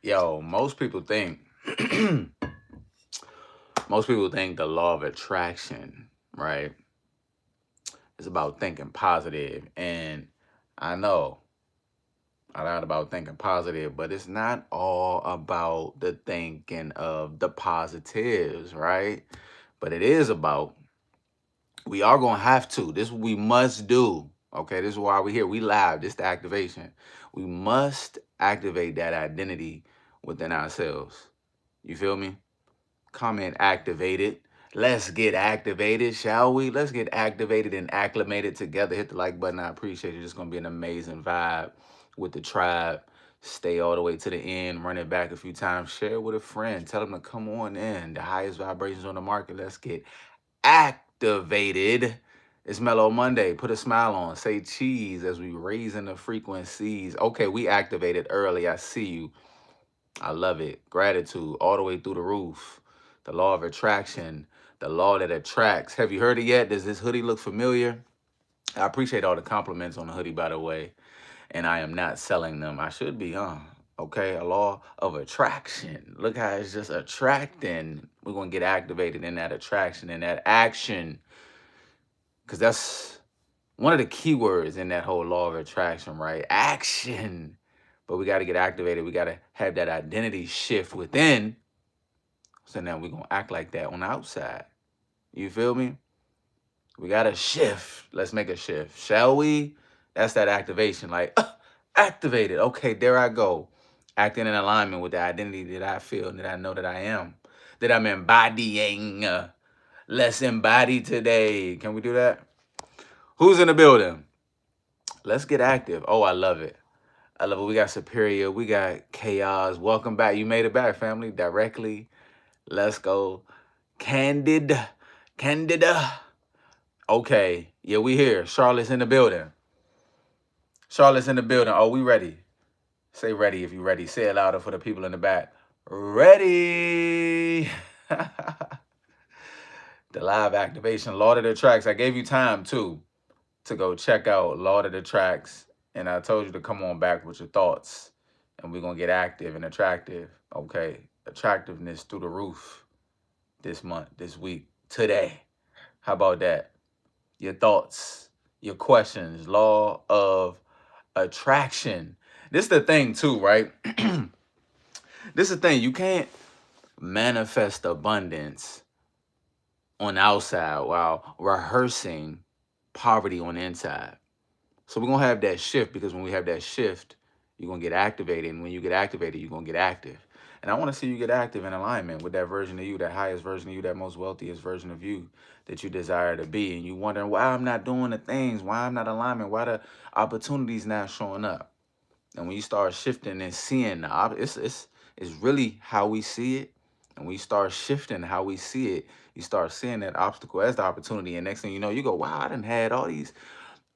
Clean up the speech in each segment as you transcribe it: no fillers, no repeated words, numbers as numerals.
Yo, most people think the law of attraction, right, is about thinking positive. And I know a lot about thinking positive, but it's not all about the thinking of the positives, right? But it is about, we are going to have to. This we must do. Okay, this is why we're here. We live. This the activation. We must activate that identity within ourselves. You feel me? Comment activated. Let's get activated, shall we? Let's get activated and acclimated together. Hit the like button. I appreciate you. It's going to be an amazing vibe with the tribe. Stay all the way to the end. Run it back a few times. Share it with a friend. Tell them to come on in. The highest vibrations on the market. Let's get activated. It's Mellow Monday. Put a smile on. Say cheese as we raising the frequencies. Okay, we activated early. I see you. I love it. Gratitude all the way through the roof. The law of attraction, the law that attracts. Have you heard it yet? Does this hoodie look familiar? I appreciate all the compliments on the hoodie, by the way. And I am not selling them. I should be, huh? Okay, a law of attraction. Look how it's just attracting. We're going to get activated in that attraction, in that action. Because that's one of the key words in that whole law of attraction, right? Action. But we got to get activated. We got to have that identity shift within. So now we're going to act like that on the outside. You feel me? We got to shift. Let's make a shift. Shall we? That's that activation. Like, activated. Okay, there I go. Acting in alignment with the identity that I feel and that I know that I am. That I'm embodying. Let's embody today. Can we do that? Who's in the building? Let's get active. Oh, I love it. I love it. We got Superior. We got Chaos. Welcome back. You made it back, family. Directly. Let's go. Candid. Candida. Okay. Yeah, we here. Charlotte's in the building. Charlotte's in the building. Oh, we ready. Say ready if you ready. Say it louder for the people in the back. Ready. The live activation. Law of the Tracks. I gave you time, too, to go check out Law of the Tracks. And I told you to come on back with your thoughts. And we're going to get active and attractive. Okay. Attractiveness through the roof this month, this week, today. How about that? Your thoughts, your questions, law of attraction. This is the thing too, right? This is the thing. You can't manifest abundance on the outside while rehearsing poverty on the inside. So we're going to have that shift, because when we have that shift, you're going to get activated. And when you get activated, you're going to get active. And I want to see you get active in alignment with that version of you, that highest version of you, that most wealthiest version of you that you desire to be. And you wondering why I'm not doing the things, why I'm not alignment, why the opportunities not showing up. And when you start shifting and seeing it's really how we see it. And when you start shifting how we see it, you start seeing that obstacle as the opportunity. And next thing you know, you go, wow, I done had all these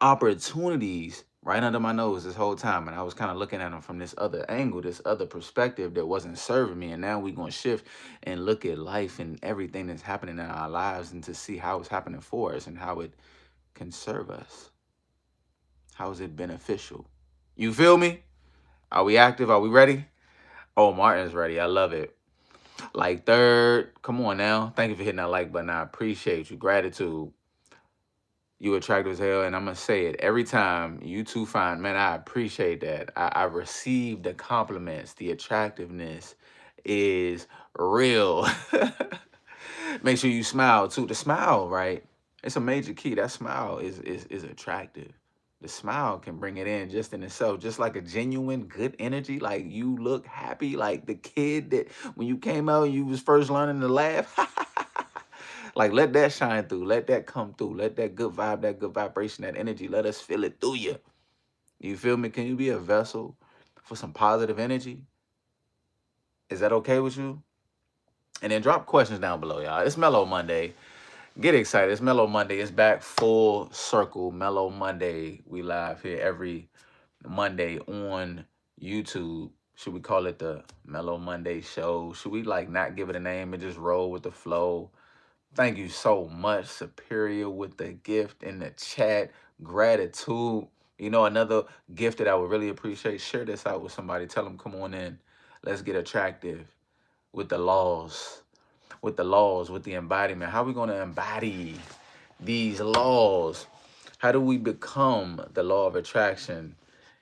opportunities right under my nose this whole time. And I was kind of looking at them from this other angle, this other perspective that wasn't serving me. And now we're going to shift and look at life and everything that's happening in our lives, and to see how it's happening for us and how it can serve us. How is it beneficial? You feel me? Are we active? Are we ready? Oh, Martin's ready. I love it. Like third. Come on now. Thank you for hitting that like button. I appreciate you. Gratitude. You attractive as hell. And I'm going to say it every time. You too fine. Man, I appreciate that. I receive the compliments. The attractiveness is real. Make sure you smile too. The smile, right? It's a major key. That smile is attractive. The smile can bring it in just in itself, just like a genuine good energy. Like you look happy, like the kid that when you came out, you was first learning to laugh. Like let that shine through, let that come through, let that good vibe, that good vibration, that energy, let us feel it through you. You feel me? Can you be a vessel for some positive energy? Is that okay with you? And then drop questions down below, y'all. It's Mellow Monday. Get excited. It's Mellow Monday. It's back full circle. Mellow Monday. We live here every Monday on YouTube. Should we call it the Mellow Monday Show? Should we like not give it a name and just roll with the flow? Thank you so much, Superior, with the gift in the chat. Gratitude. You know, another gift that I would really appreciate. Share this out with somebody. Tell them, come on in. Let's get attractive with the laws, with the embodiment. How are we going to embody these laws? How do we become the law of attraction?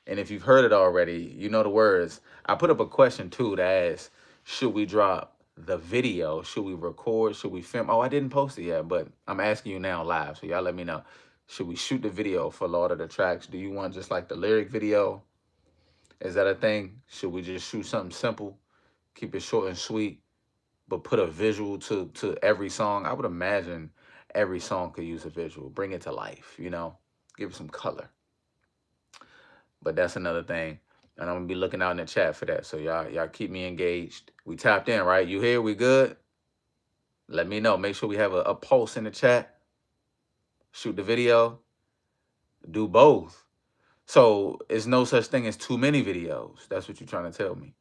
And if you've heard it already, you know the words. I put up a question too to ask, should we drop the video? Should we record? Should we film? Oh, I didn't post it yet, but I'm asking you now live. So y'all let me know. Should we shoot the video for Law of the Tracks? Do you want just like the lyric video? Is that a thing? Should we just shoot something simple? Keep it short and sweet, but put a visual to every song? I would imagine every song could use a visual. Bring it to life, you know? Give it some color. But that's another thing. And I'm gonna be looking out in the chat for that. So y'all keep me engaged. We tapped in, right? You here? We good? Let me know. Make sure we have a pulse in the chat. Shoot the video. Do both. So it's no such thing as too many videos. That's what you're trying to tell me.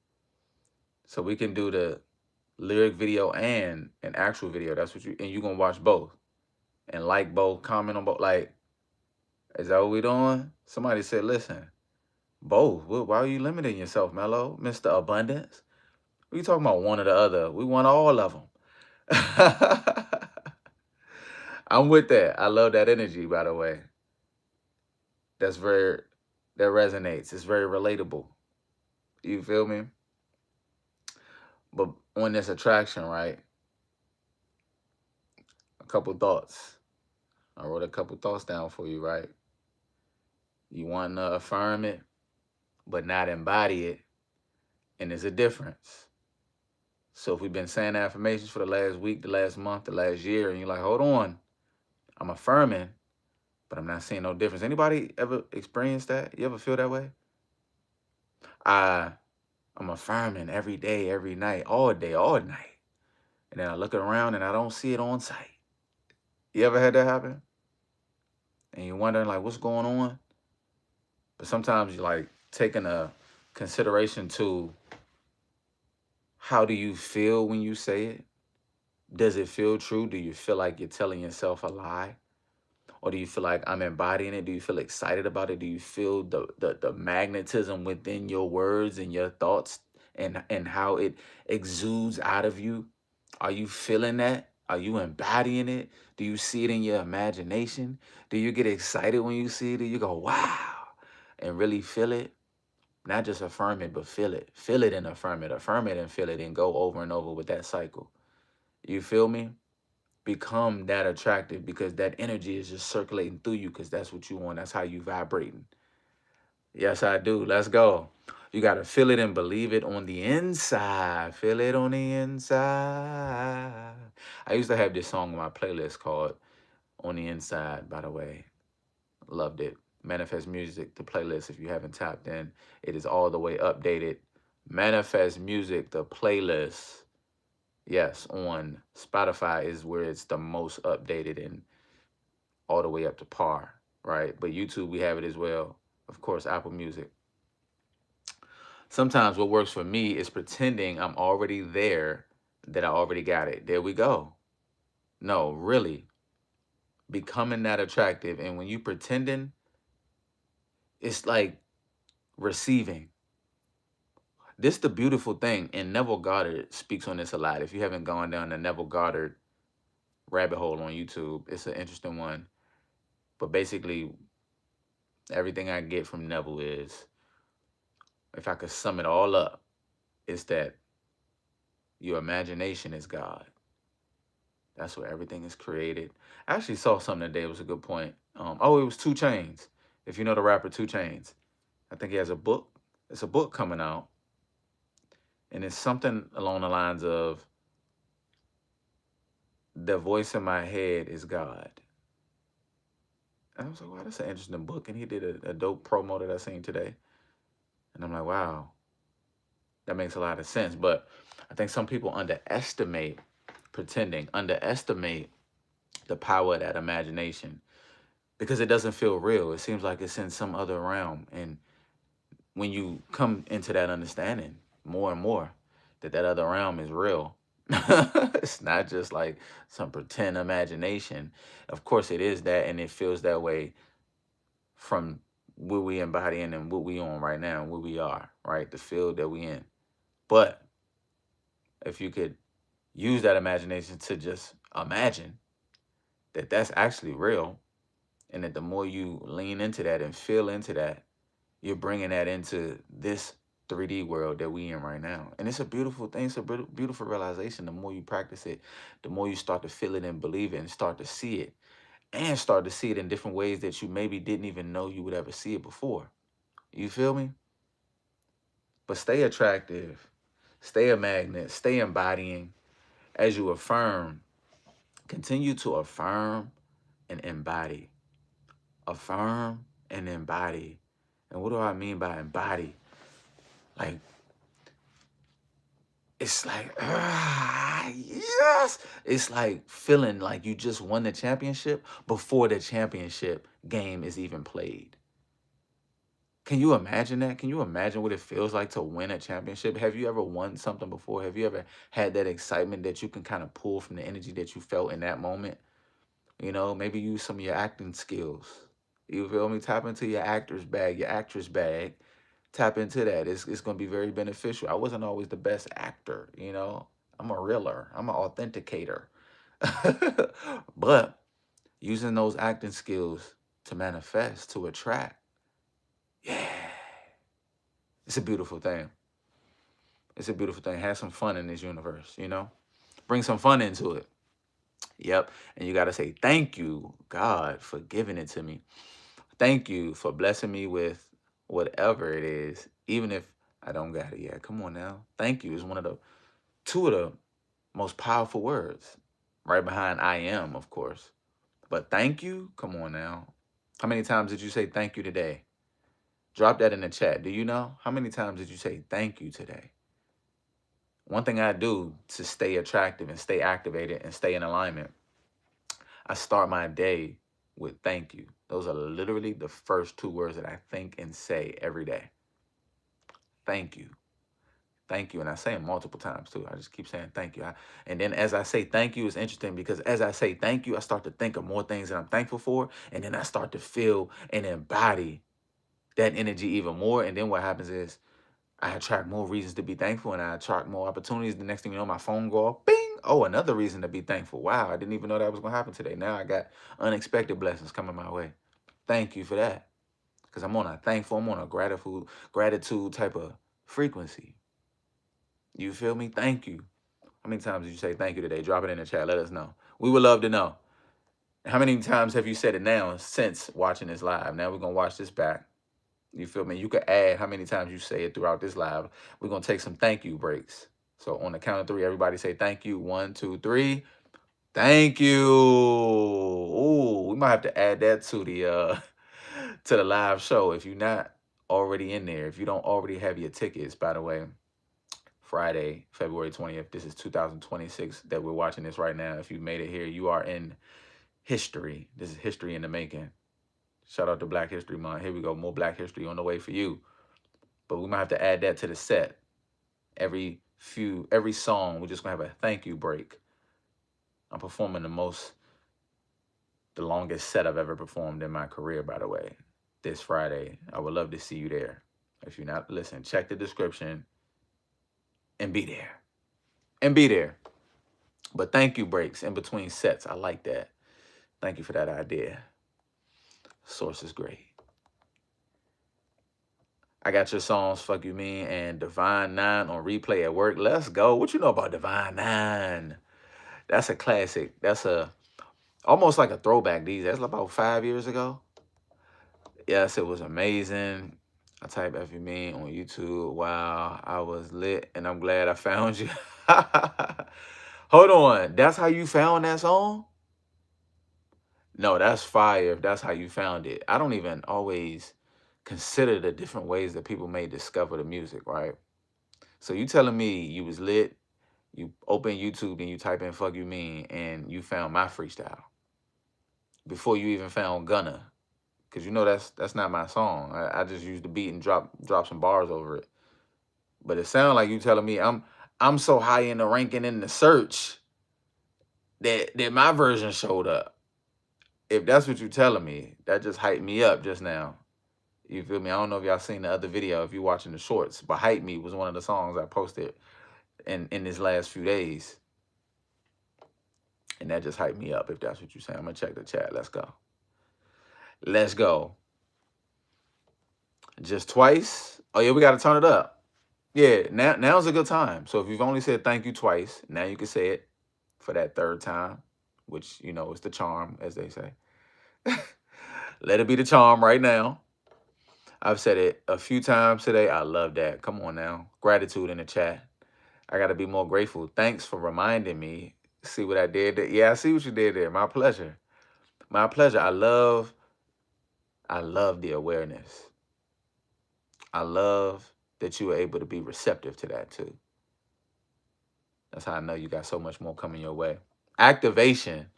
So we can do the lyric video and an actual video. That's what and you're gonna watch both. And like both, comment on both. Like, is that what we doing? Somebody said, listen, both. Why are you limiting yourself, Mello? Mr. Abundance? We talking about one or the other. We want all of them. I'm with that. I love that energy, by the way. That resonates. It's very relatable. You feel me? But on this attraction, right? A couple thoughts. I wrote a couple thoughts down for you, right? You want to affirm it, but not embody it. And there's a difference. So if we've been saying affirmations for the last week, the last month, the last year, and you're like, hold on, I'm affirming, but I'm not seeing no difference. Anybody ever experienced that? You ever feel that way? I'm affirming every day, every night, all day, all night. And then I look around and I don't see it on site. You ever had that happen? And you're wondering like, what's going on? But sometimes you're like taking a consideration to how do you feel when you say it? Does it feel true? Do you feel like you're telling yourself a lie? Or do you feel like I'm embodying it? Do you feel excited about it? Do you feel the magnetism within your words and your thoughts and how it exudes out of you? Are you feeling that? Are you embodying it? Do you see it in your imagination? Do you get excited when you see it? Do you go, wow, and really feel it? Not just affirm it, but feel it. Feel it and affirm it. Affirm it and feel it and go over and over with that cycle. You feel me? Become that attractive because that energy is just circulating through you because that's what you want. That's how you vibrating. Yes, I do. Let's go. You got to feel it and believe it on the inside. Feel it on the inside. I used to have this song on my playlist called On the Inside, by the way. Loved it. Manifest Music, the playlist, if you haven't tapped in, it is all the way updated. Manifest Music, the playlist. Yes, on Spotify is where it's the most updated and all the way up to par, right? But YouTube, we have it as well. Of course, Apple Music. Sometimes what works for me is pretending I'm already there, that I already got it. There we go. No, really. Becoming that attractive. And when you pretending, it's like receiving. This is the beautiful thing. And Neville Goddard speaks on this a lot. If you haven't gone down the Neville Goddard rabbit hole on YouTube, it's an interesting one. But basically, everything I get from Neville is, if I could sum it all up, it's that your imagination is God. That's where everything is created. I actually saw something today. It was a good point. It was 2 Chainz. If you know the rapper 2 Chainz, I think he has a book. It's a book coming out. And it's something along the lines of, the voice in my head is God. And I was like, wow, that's an interesting book. And he did a dope promo that I seen today. And I'm like, wow, that makes a lot of sense. But I think some people underestimate pretending, underestimate the power of that imagination because it doesn't feel real. It seems like it's in some other realm. And when you come into that understanding more and more that that other realm is real, it's not just like some pretend imagination. Of course it is that, and it feels that way from what we embodying and what we on right now, where we are, right? The field that we in. But if you could use that imagination to just imagine that that's actually real, and that the more you lean into that and feel into that, you're bringing that into this 3D world that we in right now. And it's a beautiful thing. It's a beautiful realization. The more you practice it, the more you start to feel it and believe it and start to see it, and start to see it in different ways that you maybe didn't even know you would ever see it before. You feel me? But stay attractive, stay a magnet, stay embodying as you affirm. Continue to affirm and embody. Affirm and embody. And what do I mean by embody? Like, it's like, yes. It's like feeling like you just won the championship before the championship game is even played. Can you imagine that? Can you imagine what it feels like to win a championship? Have you ever won something before? Have you ever had that excitement that you can kind of pull from the energy that you felt in that moment? You know, maybe use some of your acting skills. You feel me? Tap into your actor's bag, your actress bag. Tap into that. It's going to be very beneficial. I wasn't always the best actor, you know. I'm a realer. I'm an authenticator. But using those acting skills to manifest, to attract, yeah, it's a beautiful thing. It's a beautiful thing. Have some fun in this universe, you know? Bring some fun into it. Yep. And you got to say, thank you, God, for giving it to me. Thank you for blessing me with whatever it is, even if I don't got it yet. Come on now. Thank you is one of the two of the most powerful words, right behind I am, of course. But thank you, come on now. How many times did you say thank you today? Drop that in the chat. Do you know? How many times did you say thank you today? One thing I do to stay attractive and stay activated and stay in alignment, I start my day with thank you. Those are literally the first two words that I think and say every day. Thank you. Thank you. And I say them multiple times too. I just keep saying thank you. And then as I say thank you, it's interesting because as I say thank you, I start to think of more things that I'm thankful for. And then I start to feel and embody that energy even more. And then what happens is I attract more reasons to be thankful, and I attract more opportunities. The next thing you know, my phone go off, bing. Oh, another reason to be thankful. Wow, I didn't even know that was going to happen today. Now I got unexpected blessings coming my way. Thank you for that. Because I'm on a gratitude type of frequency. You feel me? Thank you. How many times did you say thank you today? Drop it in the chat. Let us know. We would love to know. How many times have you said it now since watching this live? Now we're going to watch this back. You feel me? You could add how many times you say it throughout this live. We're going to take some thank you breaks. So on the count of three, everybody say thank you. 1, 2, 3. Thank you. Ooh, we might have to add that to the to the live show if you're not already in there. If you don't already have your tickets, by the way. Friday, February 20th. This is 2026 that we're watching this right now. If you made it here, you are in history. This is history in the making. Shout out to Black History Month. Here we go. More Black history on the way for you. But we might have to add that to the set. Every song, we're just gonna have a thank you break. I'm performing the longest set I've ever performed in my career, by the way, this Friday. I would love to see you there. If you're not, listen, check the description and be there. And be there. But thank you breaks in between sets. I like that. Thank you for that idea. Source is great. I got your songs, Fuck You Mean, and Divine 9 on replay at work. Let's go. What you know about Divine 9? That's a classic. That's almost like a throwback these days. That's about 5 years ago. Yes, it was amazing. I type F You Mean on YouTube. Wow, I was lit, and I'm glad I found you. Hold on. That's how you found that song? No, that's fire if that's how you found it. I don't even always consider the different ways that people may discover the music, right? So you telling me you was lit, you open YouTube and you type in Fuck You Mean and you found my freestyle before you even found Gunna. Cause you know that's not my song. I just used the beat and drop some bars over it. But it sounds like you telling me I'm so high in the ranking in the search that my version showed up. If that's what you're telling me, that just hyped me up just now. You feel me? I don't know if y'all seen the other video, if you're watching the shorts, but Hype Me was one of the songs I posted in this last few days. And that just hyped me up, if that's what you're saying. I'm going to check the chat. Let's go. Let's go. Just twice? Oh, yeah, we got to turn it up. Yeah, now's a good time. So if you've only said thank you twice, now you can say it for that third time, which, you know, is the charm, as they say. Let it be the charm right now. I've said it a few times today. I love that. Come on now. Gratitude in the chat. I got to be more grateful. Thanks for reminding me. See what I did there? Yeah, I see what you did there. My pleasure. My pleasure. I love the awareness. I love that you were able to be receptive to that too. That's how I know you got so much more coming your way. Activation.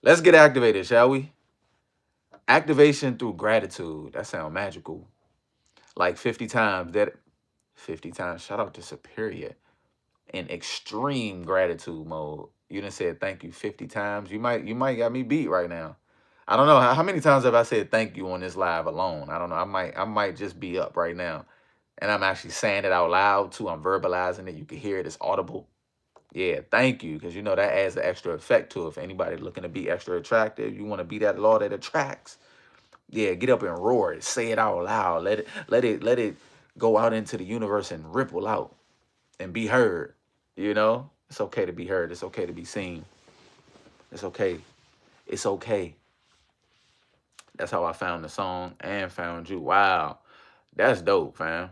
Let's get activated, shall we? Activation through gratitude. That sounds magical. Like 50 times. 50 times. Shout out to Superior. In extreme gratitude mode. You done said thank you 50 times. You might got me beat right now. I don't know how many times have I said thank you on this live alone. I don't know. I might just be up right now, and I'm actually saying it out loud too. I'm verbalizing it. You can hear it. It's audible. Yeah, thank you, because you know that adds an extra effect to it. If anybody looking to be extra attractive, you want to be that law that attracts. Yeah, get up and roar it. Say it out loud. Let it go out into the universe and ripple out and be heard. You know, it's okay to be heard. It's okay to be seen. It's okay. It's okay. That's how I found the song and found you. Wow. That's dope, fam.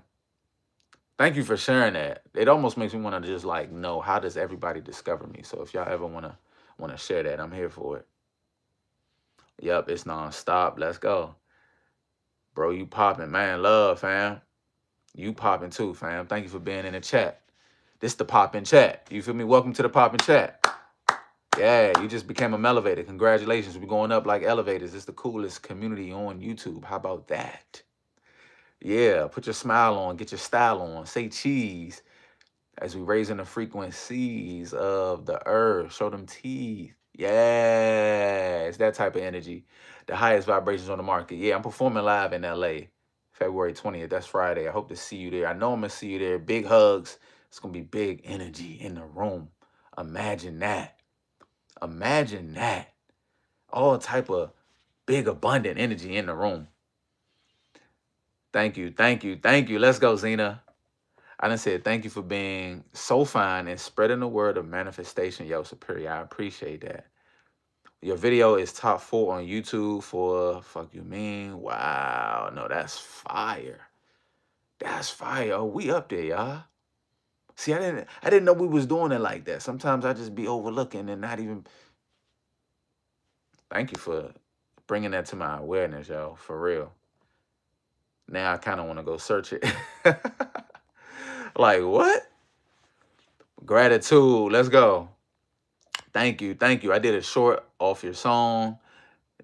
Thank you for sharing that. It almost makes me want to just like know, how does everybody discover me? So if y'all ever wanna share that, I'm here for it. Yep, it's nonstop. Let's go. Bro, you popping, man. Love, fam. You popping too, fam. Thank you for being in the chat. This the popping chat. You feel me? Welcome to the popping chat. Yeah, you just became a Mellovator. Congratulations. We're going up like elevators. It's the coolest community on YouTube. How about that? Yeah, put your smile on, get your style on, say cheese as we raising the frequencies of the earth. Show them teeth. Yeah, it's that type of energy. The highest vibrations on the market. Yeah, I'm performing live in LA, February 20th. That's Friday. I hope to see you there. I know I'm going to see you there. Big hugs. It's going to be big energy in the room. Imagine that. Imagine that. All type of big, abundant energy in the room. Thank you, thank you, thank you. Let's go, Zena. I done said thank you for being so fine and spreading the word of manifestation, yo, Superior. I appreciate that. Your video is top 4 on YouTube for fuck you mean. Wow, no, that's fire. That's fire. Oh, we up there, y'all. See, I didn't know we was doing it like that. Sometimes I just be overlooking and not even. Thank you for bringing that to my awareness, yo, for real. Now I kind of want to go search it. Like, what? Gratitude. Let's go. Thank you. Thank you. I did a short off your song.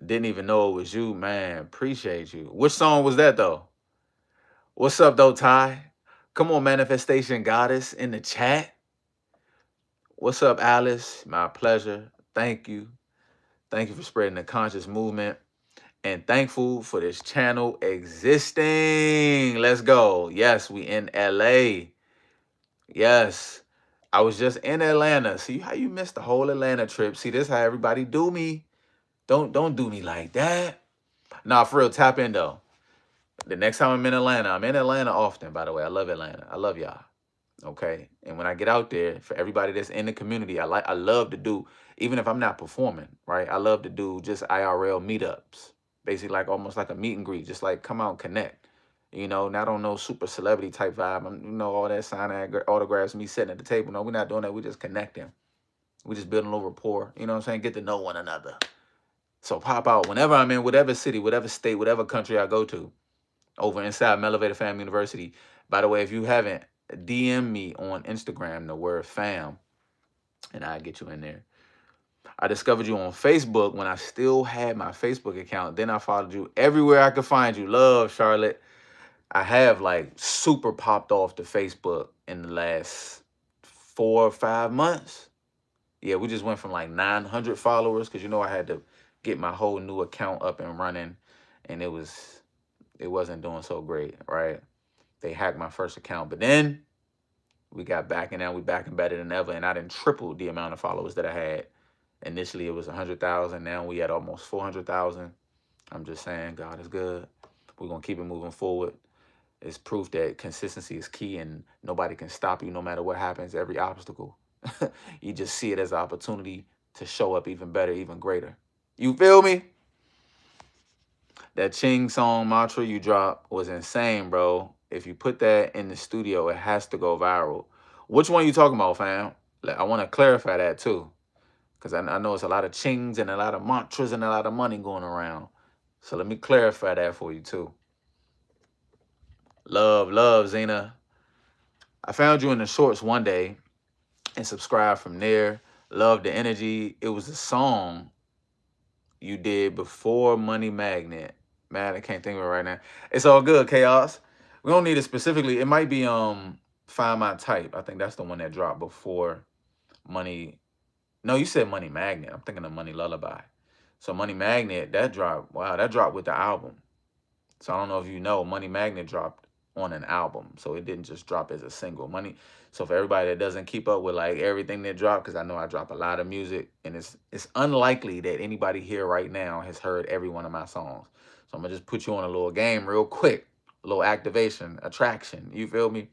Didn't even know it was you, man. Appreciate you. Which song was that, though? What's up, though, Ty? Come on, Manifestation Goddess in the chat. What's up, Alice? My pleasure. Thank you. Thank you for spreading the conscious movement. And thankful for this channel existing. Let's go. Yes, we in LA. Yes. I was just in Atlanta. See how you missed the whole Atlanta trip. See, this how everybody do me. Don't do me like that. Nah, for real, tap in though. The next time I'm in Atlanta often, by the way. I love Atlanta. I love y'all. Okay. And when I get out there, for everybody that's in the community, I love to do, even if I'm not performing, right? I love to do just IRL meetups. Basically like almost like a meet and greet, just like come out and connect. You know, not on no super celebrity type vibe. You know, all that signing autographs, me sitting at the table. No, we're not doing that. We're just connecting. We just building a little rapport. You know what I'm saying? Get to know one another. So pop out whenever I'm in whatever city, whatever state, whatever country I go to, over inside Mellovator Fam University. By the way, if you haven't, DM me on Instagram, the word fam, and I'll get you in there. I discovered you on Facebook when I still had my Facebook account. Then I followed you everywhere I could find you. Love, Charlotte. I have like super popped off to Facebook in the last 4 or 5 months. Yeah, we just went from like 900 followers because, you know, I had to get my whole new account up and running. And it was it wasn't doing so great, right? They hacked my first account, but then we got back, and now we back and better than ever. And I done tripled the amount of followers that I had. Initially, it was 100,000. Now we at almost 400,000. I'm just saying, God is good. We're gonna keep it moving forward. It's proof that consistency is key, and nobody can stop you no matter what happens. Every obstacle, you just see it as an opportunity to show up even better, even greater. You feel me? That Ching song mantra you dropped was insane, bro. If you put that in the studio, it has to go viral. Which one you talking about, fam? Like, I want to clarify that too, because I know it's a lot of chings and a lot of mantras and a lot of money going around. So let me clarify that for you too. Love, love, Zena. I found you in the shorts one day and subscribed from there. Love the energy. It was a song you did before Money Magnet. Man, I can't think of it right now. It's all good, Chaos. We don't need it specifically. It might be Find My Type. I think that's the one that dropped before Money. No, you said Money Magnet. I'm thinking of Money Lullaby. So Money Magnet, that dropped. Wow, that dropped with the album. So I don't know if you know, Money Magnet dropped on an album. So it didn't just drop as a single. So for everybody that doesn't keep up with like everything that dropped, because I know I drop a lot of music, and it's unlikely that anybody here right now has heard every one of my songs. So I'm gonna just put you on a little game real quick, a little activation, attraction. You feel me?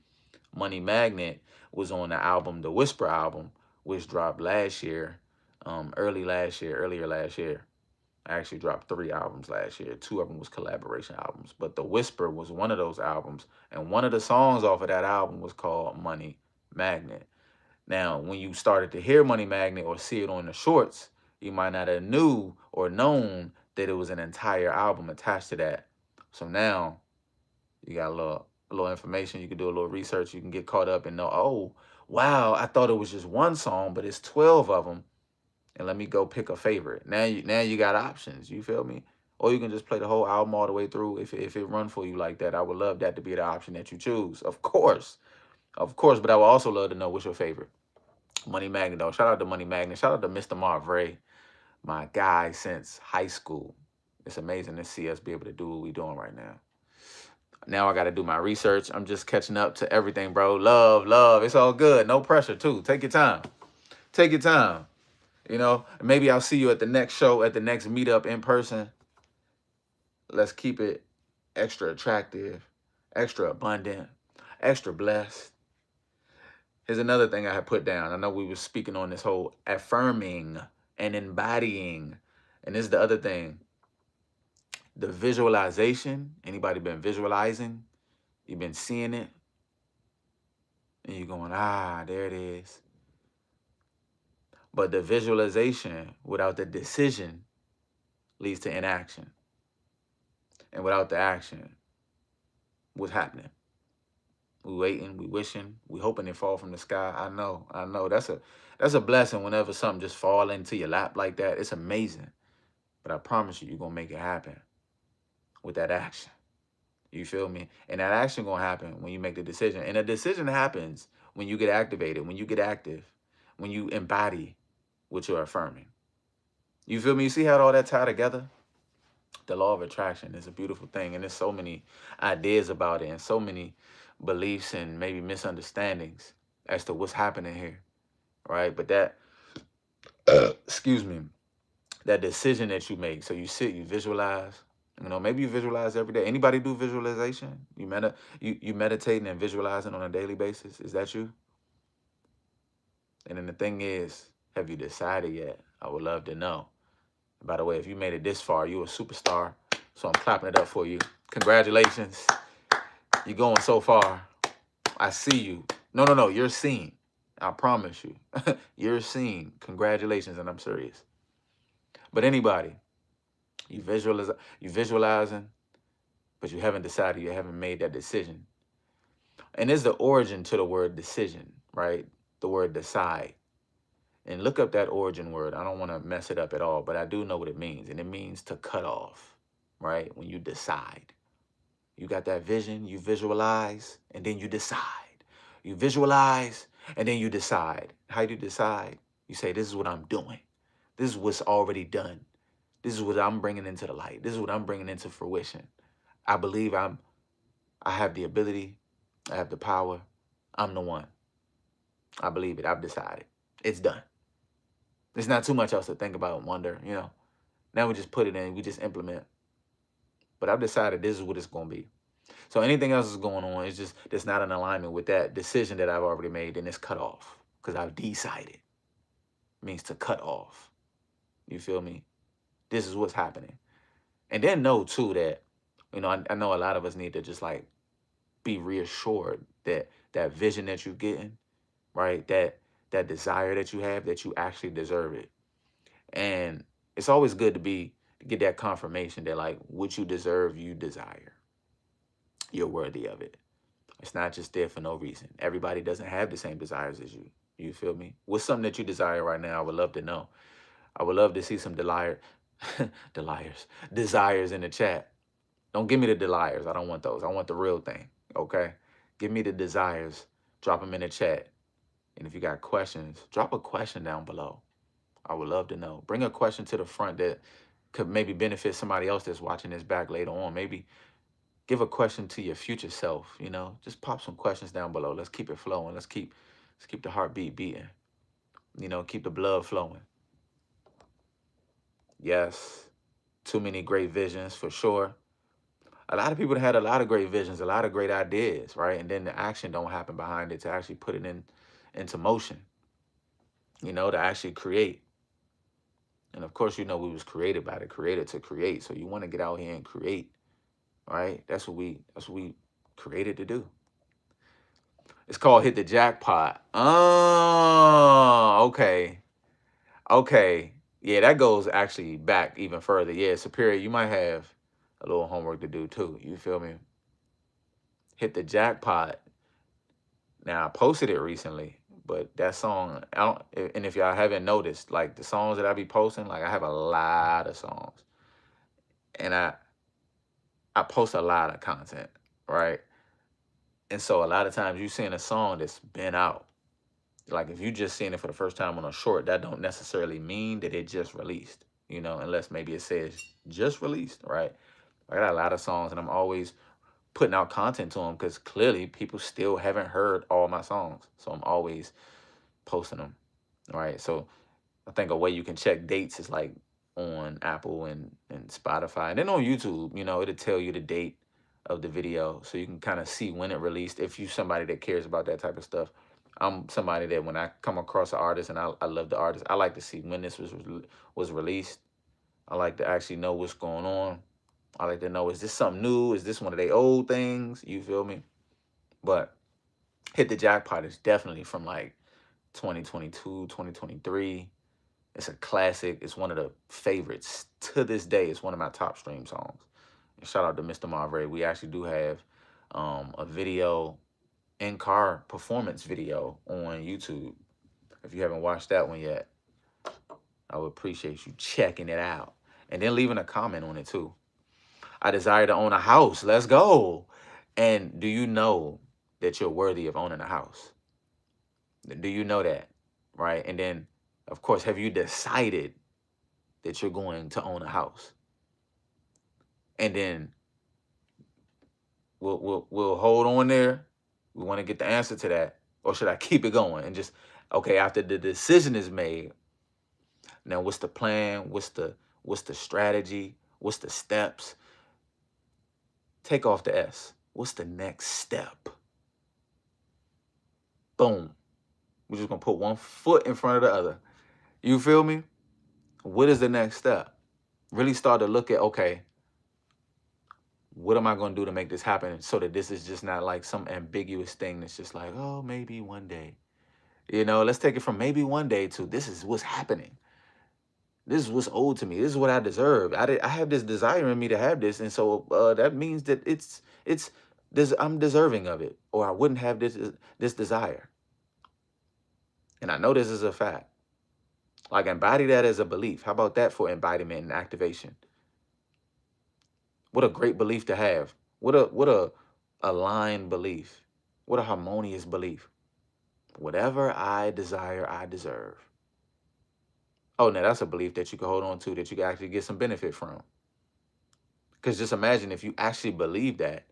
Money Magnet was on the album, the Whisper album, which dropped last year, earlier last year. I actually dropped 3 albums last year. 2 of them was collaboration albums. But The Whisper was one of those albums. And one of the songs off of that album was called Money Magnet. Now, when you started to hear Money Magnet or see it on the shorts, you might not have knew or known that it was an entire album attached to that. So now you got a little information. You can do a little research. You can get caught up and know, oh, wow, I thought it was just one song, but it's 12 of them. And let me go pick a favorite. Now you got options. You feel me? Or you can just play the whole album all the way through. If it run for you like that, I would love that to be the option that you choose. Of course. But I would also love to know what's your favorite. Money Magnet, though. Shout out to Money Magnet. Shout out to Mr. Marvray, my guy since high school. It's amazing to see us be able to do what we're doing right now. Now I got to do my research. I'm just catching up to everything, bro. Love, love. It's all good. No pressure, too. Take your time. Take your time. You know, maybe I'll see you at the next show, at the next meetup in person. Let's keep it extra attractive, extra abundant, extra blessed. Here's another thing I had put down. I know we were speaking on this whole affirming and embodying. And this is the other thing. The visualization. Anybody been visualizing? You've been seeing it. And you're going, there it is. But the visualization without the decision leads to inaction. And without the action, what's happening? We waiting, we wishing, we hoping it fall from the sky. I know. That's a blessing whenever something just fall into your lap like that. It's amazing. But I promise you're going to make it happen with that action. You feel me? And that action going to happen when you make the decision. And a decision happens when you get activated, when you get active, when you embody what you're affirming. You feel me? You see how all that tie together? The law of attraction is a beautiful thing, and there's so many ideas about it and so many beliefs and maybe misunderstandings as to what's happening here, right? But that, excuse me, that decision that you make, so you sit, you visualize, maybe you visualize every day. Anybody do visualization? You meditating and visualizing on a daily basis? Is that you? And then the thing is, have you decided yet? I would love to know. By the way, if you made it this far, you're a superstar. So I'm clapping it up for you. Congratulations. You're going so far. I see you. No. You're seen. I promise you. You're seen. Congratulations, and I'm serious. But anybody, you visualizing, but you haven't decided, you haven't made that decision. And there's the origin to the word decision, right? The word decide. And look up that origin word. I don't want to mess it up at all, but I do know what it means. And it means to cut off, right? When you decide. You got that vision, you visualize, and then you decide. You visualize, and then you decide. How do you decide? You say, this is what I'm doing. This is what's already done. This is what I'm bringing into the light. This is what I'm bringing into fruition. I believe I have the ability, I have the power. I'm the one. I believe it. I've decided. It's done. There's not too much else to think about and wonder. Now we just put it in, we just implement. But I've decided this is what it's going to be. So anything else is going on, it's just it's not in alignment with that decision that I've already made, and it's cut off because I've decided. It means to cut off. You feel me? This is what's happening. And then know too that, I know a lot of us need to just like be reassured that that vision that you're getting, right? That desire that you have, that you actually deserve it. And it's always good to get that confirmation that like what you deserve, you desire. You're worthy of it. It's not just there for no reason. Everybody doesn't have the same desires as you. You feel me? What's something that you desire right now? I would love to know. I would love to see some desires in the chat. Don't give me the desires. I don't want those. I want the real thing. Okay? Give me the desires. Drop them in the chat. And if you got questions, drop a question down below. I would love to know. Bring a question to the front that could maybe benefit somebody else that's watching this back later on. Maybe give a question to your future self. Just pop some questions down below. Let's keep it flowing. Let's keep the heartbeat beating. Keep the blood flowing. Yes. Too many great visions for sure. A lot of people had a lot of great visions, a lot of great ideas, right? And then the action don't happen behind it to actually put it into motion, to actually create. And of course, we was created by the creator to create. So you want to get out here and create, right? That's what we created to do. It's called hit the jackpot. Oh, okay. Okay. Yeah, that goes actually back even further. Yeah, Superior, you might have a little homework to do too. You feel me? Hit the jackpot. Now, I posted it recently, but that song, I don't, and if y'all haven't noticed, like the songs that I be posting, like I have a lot of songs. And I post a lot of content, right? And so a lot of times you seeing a song that's been out. Like if you just seeing it for the first time on a short, that don't necessarily mean that it just released, unless maybe it says just released, right? I got a lot of songs and I'm always putting out content to them because clearly people still haven't heard all my songs. So I'm always posting them, right? So I think a way you can check dates is like on Apple and Spotify. And then on YouTube, it'll tell you the date of the video. So you can kind of see when it released if you somebody that cares about that type of stuff. I'm somebody that when I come across an artist and I love the artist, I like to see when this was released. I like to actually know what's going on. I like to know, is this something new? Is this one of their old things? You feel me? But Hit the Jackpot is definitely from like 2022, 2023. It's a classic. It's one of the favorites to this day. It's one of my top stream songs. And shout out to Mr. Marvray. We actually do have a video, in-car performance video on YouTube. If you haven't watched that one yet, I would appreciate you checking it out. And then leaving a comment on it too. I desire to own a house. Let's go. And do you know that you're worthy of owning a house? Do you know that? Right? And then, of course, have you decided that you're going to own a house? And then we'll hold on there. We want to get the answer to that. Or should I keep it going and just, okay, after the decision is made, now what's the plan? What's the strategy? What's the steps? Take off the S. What's the next step? Boom. We're just going to put one foot in front of the other. You feel me? What is the next step? Really start to look at, okay, what am I going to do to make this happen so that this is just not like some ambiguous thing that's just like, oh, maybe one day. Let's take it from maybe one day to this is what's happening. This is what's owed to me. This is what I deserve. I have this desire in me to have this. And so that means that I'm deserving of it, or I wouldn't have this desire. And I know this is a fact. Like embody that as a belief. How about that for embodiment and activation? What a great belief to have. What a aligned belief. What a harmonious belief. Whatever I desire, I deserve. Oh, now that's a belief that you can hold on to, that you can actually get some benefit from. Because just imagine if you actually believe that,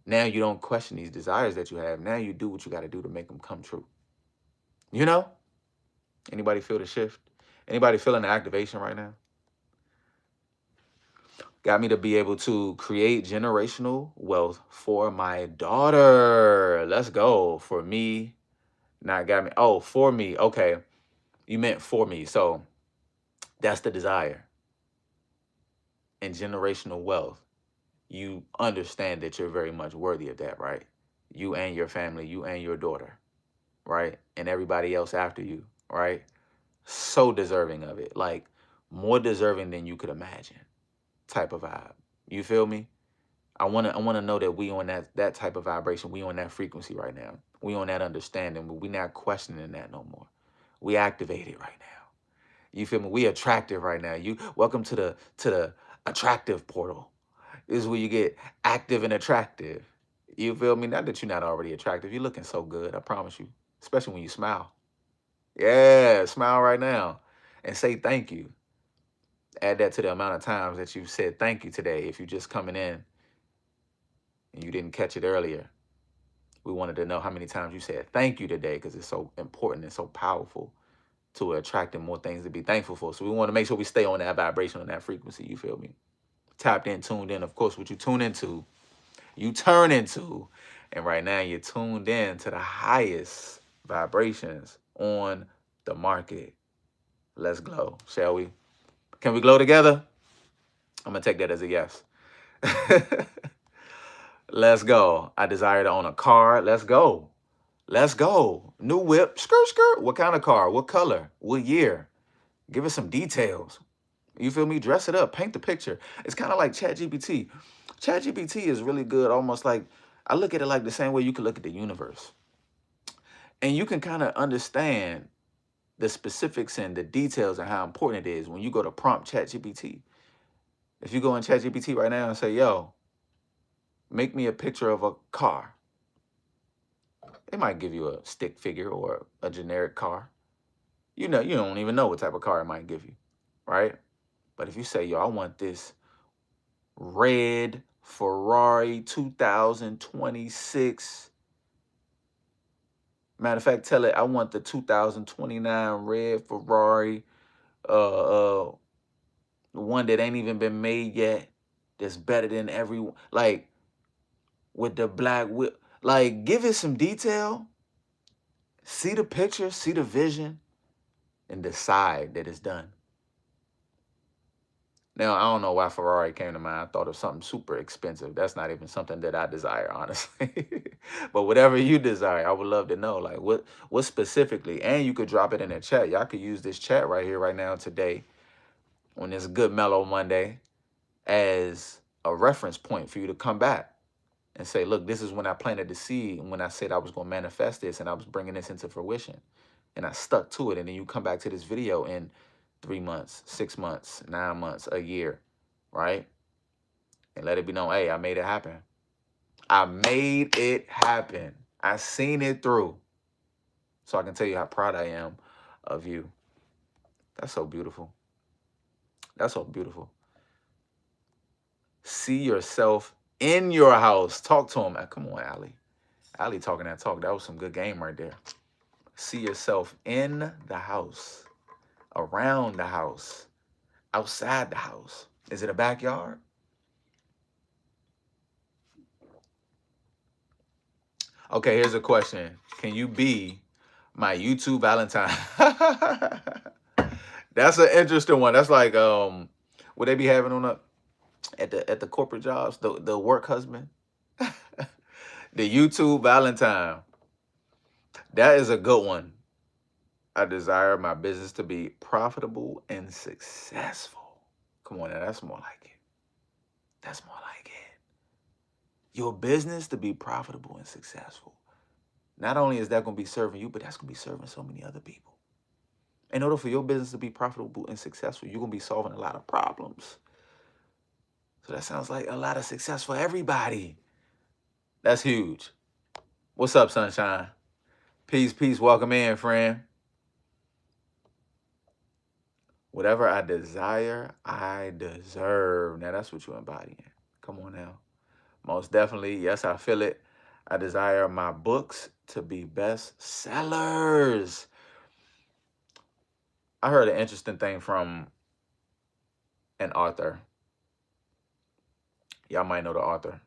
now you don't question these desires that you have. Now you do what you got to do to make them come true. You know? Anybody feel the shift? Anybody feeling the activation right now? Got me to be able to create generational wealth for my daughter. Let's go. For me, not got me. Oh, for me. Okay. You meant for me. So that's the desire. And generational wealth. You understand that you're very much worthy of that, right? You and your family, you and your daughter, right? And everybody else after you, right? So deserving of it. Like more deserving than you could imagine type of vibe. You feel me? I wanna know that we on that type of vibration. We on that frequency right now. We on that understanding, but we not questioning that no more. We activated right now. You feel me? We attractive right now. You welcome to the attractive portal. This is where you get active and attractive. You feel me? Not that you're not already attractive. You're looking so good, I promise you. Especially when you smile. Yeah, smile right now. And say thank you. Add that to the amount of times that you said thank you today. If you're just coming in and you didn't catch it earlier, we wanted to know how many times you said thank you today because it's so important and so powerful to attracting more things to be thankful for. So we want to make sure we stay on that vibration, on that frequency. You feel me? Tapped in, tuned in. Of course, what you tune into, you turn into. And right now, you're tuned in to the highest vibrations on the market. Let's glow, shall we? Can we glow together? I'm going to take that as a yes. Let's go. I desire to own a car. Let's go. Let's go. New whip. Skirt, skirt. What kind of car? What color? What year? Give us some details. You feel me? Dress it up. Paint the picture. It's kind of like ChatGPT. ChatGPT is really good, almost like, I look at it like the same way you can look at the universe. And you can kind of understand the specifics and the details and how important it is when you go to prompt ChatGPT. If you go in ChatGPT right now and say, yo, make me a picture of a car. It might give you a stick figure or a generic car. You know, you don't even know what type of car it might give you, right? But if you say, yo, I want this red Ferrari 2026. Matter of fact, tell it I want the 2029 red Ferrari, one that ain't even been made yet. That's better than everyone. Like with the black whip. Like give it some detail. See the picture, see the vision, and decide that it's done. Now, I don't know why Ferrari came to mind. I thought of something super expensive. That's not even something that I desire, honestly. But whatever you desire, I would love to know. Like, what specifically? And you could drop it in the chat. Y'all could use this chat right here, right now, today, on this good Mellow Monday, as a reference point for you to come back and say, look, this is when I planted the seed and when I said I was going to manifest this and I was bringing this into fruition. And I stuck to it. And then you come back to this video in 3 months, 6 months, 9 months, a year, right? And let it be known, hey, I made it happen. I made it happen. I seen it through. So I can tell you how proud I am of you. That's so beautiful. That's so beautiful. See yourself in your house. Talk to him. Come on, Allie. Allie talking that talk. That was some good game right there. See yourself in the house, around the house, outside the house. Is it a backyard? Okay, here's a question. Can you be my YouTube Valentine? That's an interesting one. That's like what they be having on at the corporate jobs, the work husband. The YouTube Valentine. That is a good one. I desire my business to be profitable and successful. Come on now, that's more like it. That's more like it. Your business to be profitable and successful. Not only is that going to be serving you, but that's going to be serving so many other people. In order for your business to be profitable and successful, you're going to be solving a lot of problems. So that sounds like a lot of success for everybody. That's huge. What's up, sunshine? Peace, peace. Welcome in, friend. Whatever I desire, I deserve. Now, that's what you're embodying. Come on now. Most definitely, yes, I feel it. I desire my books to be best sellers. I heard an interesting thing from an author. Y'all might know the author.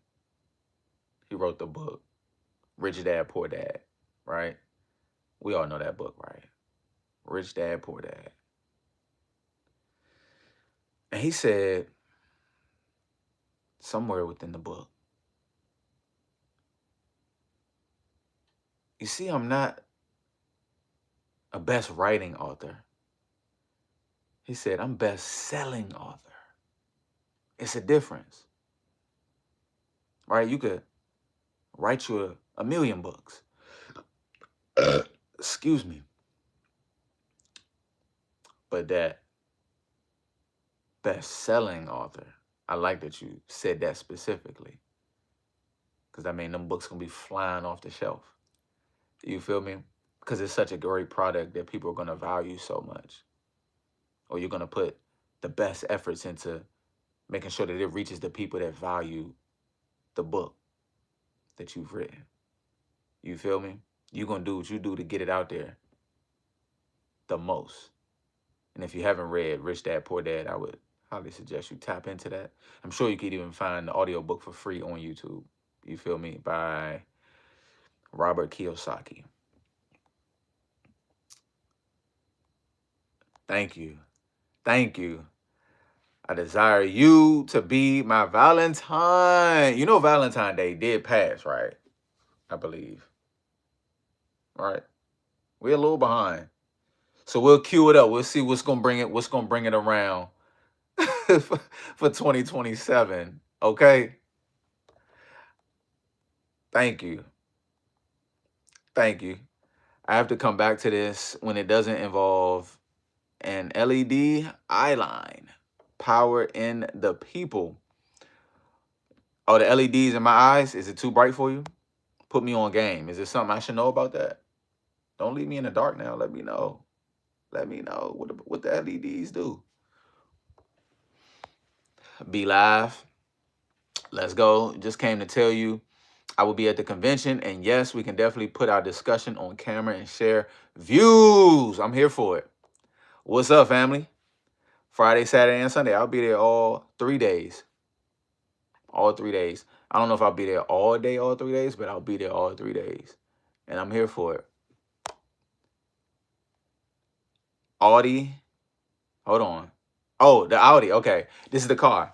He wrote the book, Rich Dad, Poor Dad, right? We all know that book, right? Rich Dad, Poor Dad. And he said somewhere within the book, you see, I'm not a best writing author. He said, I'm best selling author. It's a difference, right? You could write you a million books. Excuse me. But that best selling author, I like that you said that specifically. Because I mean, them books gonna be flying off the shelf. You feel me? Because it's such a great product that people are gonna value so much. Or you're gonna put the best efforts into making sure that it reaches the people that value the book that you've written. You feel me? You're gonna do what you do to get it out there the most. And if you haven't read Rich Dad Poor Dad, I would highly suggest you tap into that. I'm sure you could even find the audiobook for free on YouTube. You feel me? By Robert Kiyosaki. Thank you. Thank you. I desire you to be my Valentine. You know Valentine Day did pass, right? I believe. Right? We're a little behind. So we'll cue it up. We'll see what's gonna bring it around for 2027. Okay? Thank you. Thank you. I have to come back to this when it doesn't involve an LED eye line. Power in the people. Oh, the LEDs in my eyes, is it too bright for you? Put me on game. Is there something I should know about that? Don't leave me in the dark now. Let me know. Let me know what the LEDs do. Be live. Let's go. Just came to tell you I will be at the convention. And yes, we can definitely put our discussion on camera and share views. I'm here for it. What's up, family? Friday, Saturday, and Sunday. I'll be there all 3 days. All 3 days. I don't know if I'll be there all day, all 3 days, but I'll be there all 3 days. And I'm here for it. Audi. Hold on. Oh, the Audi. Okay. This is the car.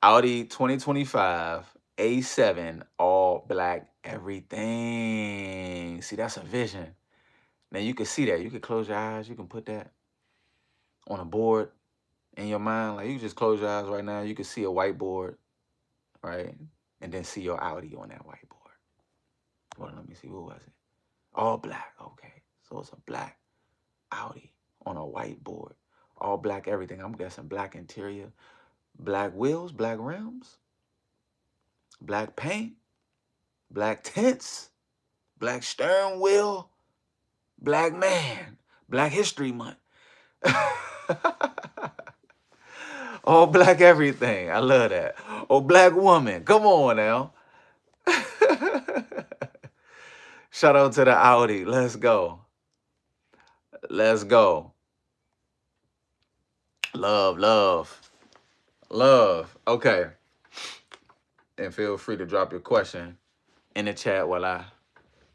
Audi 2025 A7, all black, everything. See, that's a vision. Now you can see that. You can close your eyes. You can put that on a board in your mind. Like, you can just close your eyes right now. You can see a whiteboard, right? And then see your Audi on that whiteboard. Well, let me see. What was it? All black. Okay. So it's a black Audi on a whiteboard. All black everything. I'm guessing black interior, black wheels, black rims, black paint, black tents, black steering wheel, black man, Black History Month. All black everything. I love that. Oh, black woman. Come on now. Shout out to the Audi. Let's go. Let's go. Love, love, love. Okay. And feel free to drop your question in the chat while I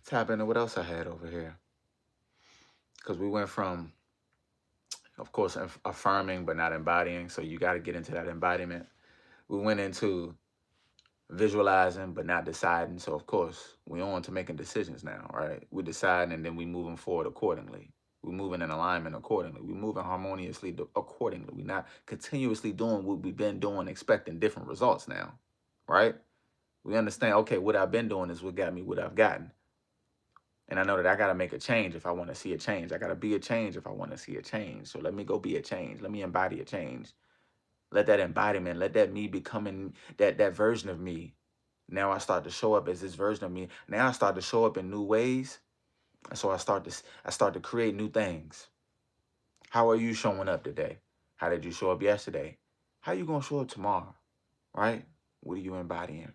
tap into what else I had over here. Because we went from, of course, affirming but not embodying. So you got to get into that embodiment. We went into visualizing but not deciding. So, of course, we're on to making decisions now, right? We're deciding and then we're moving forward accordingly. We're moving in alignment accordingly. We're moving harmoniously accordingly. We're not continuously doing what we've been doing, expecting different results now, right? We understand, okay, what I've been doing is what got me what I've gotten. And I know that I got to make a change if I want to see a change. I got to be a change if I want to see a change. So let me go be a change. Let me embody a change. Let that embodiment, let that me becoming that version of me. Now I start to show up as this version of me. Now I start to show up in new ways. And so I start to create new things. How are you showing up today? How did you show up yesterday? How are you going to show up tomorrow? Right? What are you embodying?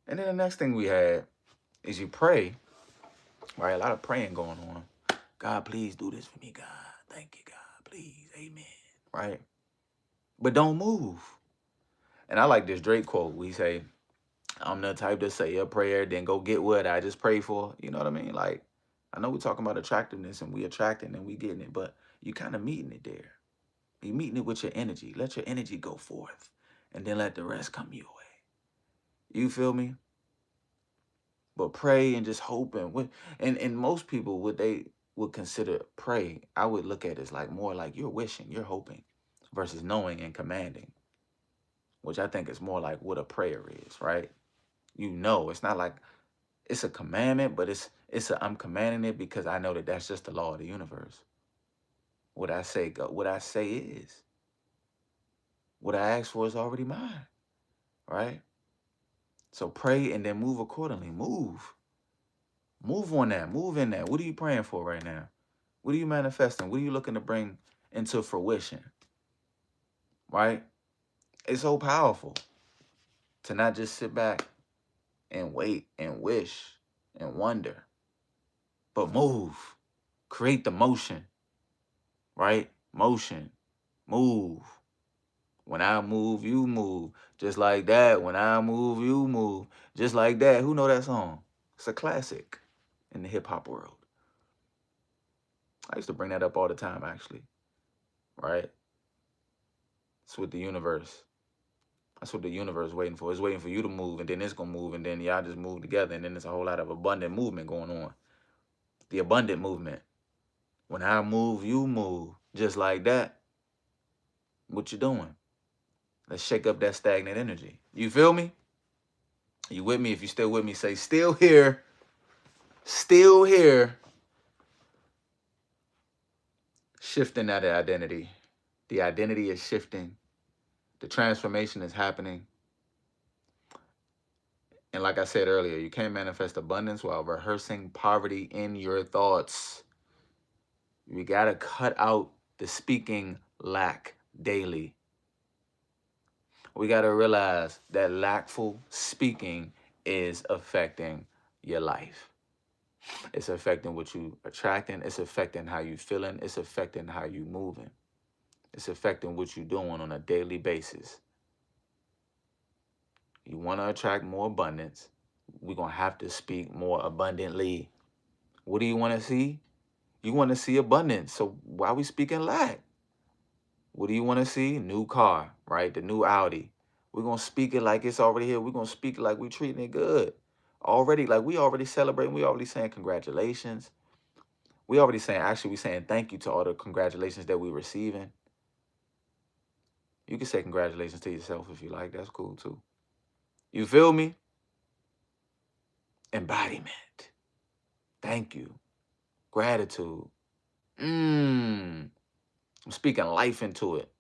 And then the next thing we had is you pray, right? A lot of praying going on. God, please do this for me, God. Thank you, God. Please. Amen. Right? But don't move. And I like this Drake quote. We say, I'm the type to say a prayer, then go get what I just prayed for. You know what I mean? Like, I know we're talking about attractiveness and we attracting and we getting it, but you kind of meeting it there. You're meeting it with your energy. Let your energy go forth and then let the rest come your way. You feel me? But pray and just hope and most people what they would consider pray, I would look at it as like more like you're wishing, you're hoping versus knowing and commanding, which I think is more like what a prayer is, right? You know, it's not like it's a commandment, but I'm commanding it because I know that that's just the law of the universe. What I say what I say is. What I ask for is already mine, right? So pray and then move accordingly. Move. Move on that. Move in that. What are you praying for right now? What are you manifesting? What are you looking to bring into fruition? Right? It's so powerful to not just sit back and wait and wish and wonder, but move. Create the motion, right? Motion. Move. When I move, you move. Just like that. When I move, you move. Just like that. Who know that song? It's a classic in the hip hop world. I used to bring that up all the time, actually. Right? It's with the universe. That's what the universe is waiting for. It's waiting for you to move, and then it's going to move, and then y'all just move together, and then there's a whole lot of abundant movement going on. The abundant movement. When I move, you move. Just like that. What you doing? Let's shake up that stagnant energy. You feel me? You with me? If you still with me, say still here. Still here. Shifting that identity. The identity is shifting. The transformation is happening. And like I said earlier, you can't manifest abundance while rehearsing poverty in your thoughts. We got to cut out the speaking lack daily. We got to realize that lackful speaking is affecting your life. It's affecting what you attracting. It's affecting how you feeling. It's affecting how you moving. It's affecting what you doing on a daily basis. You want to attract more abundance, we're going to have to speak more abundantly. What do you want to see? You want to see abundance. So why are we speaking lack? What do you want to see? New car, right? The new Audi. We're going to speak it like it's already here. We're going to speak it like we're treating it good. Already, like we already celebrating. We already saying congratulations. We already saying, actually, we saying thank you to all the congratulations that we're receiving. You can say congratulations to yourself if you like. That's cool too. You feel me? Embodiment. Thank you. Gratitude. I'm speaking life into it.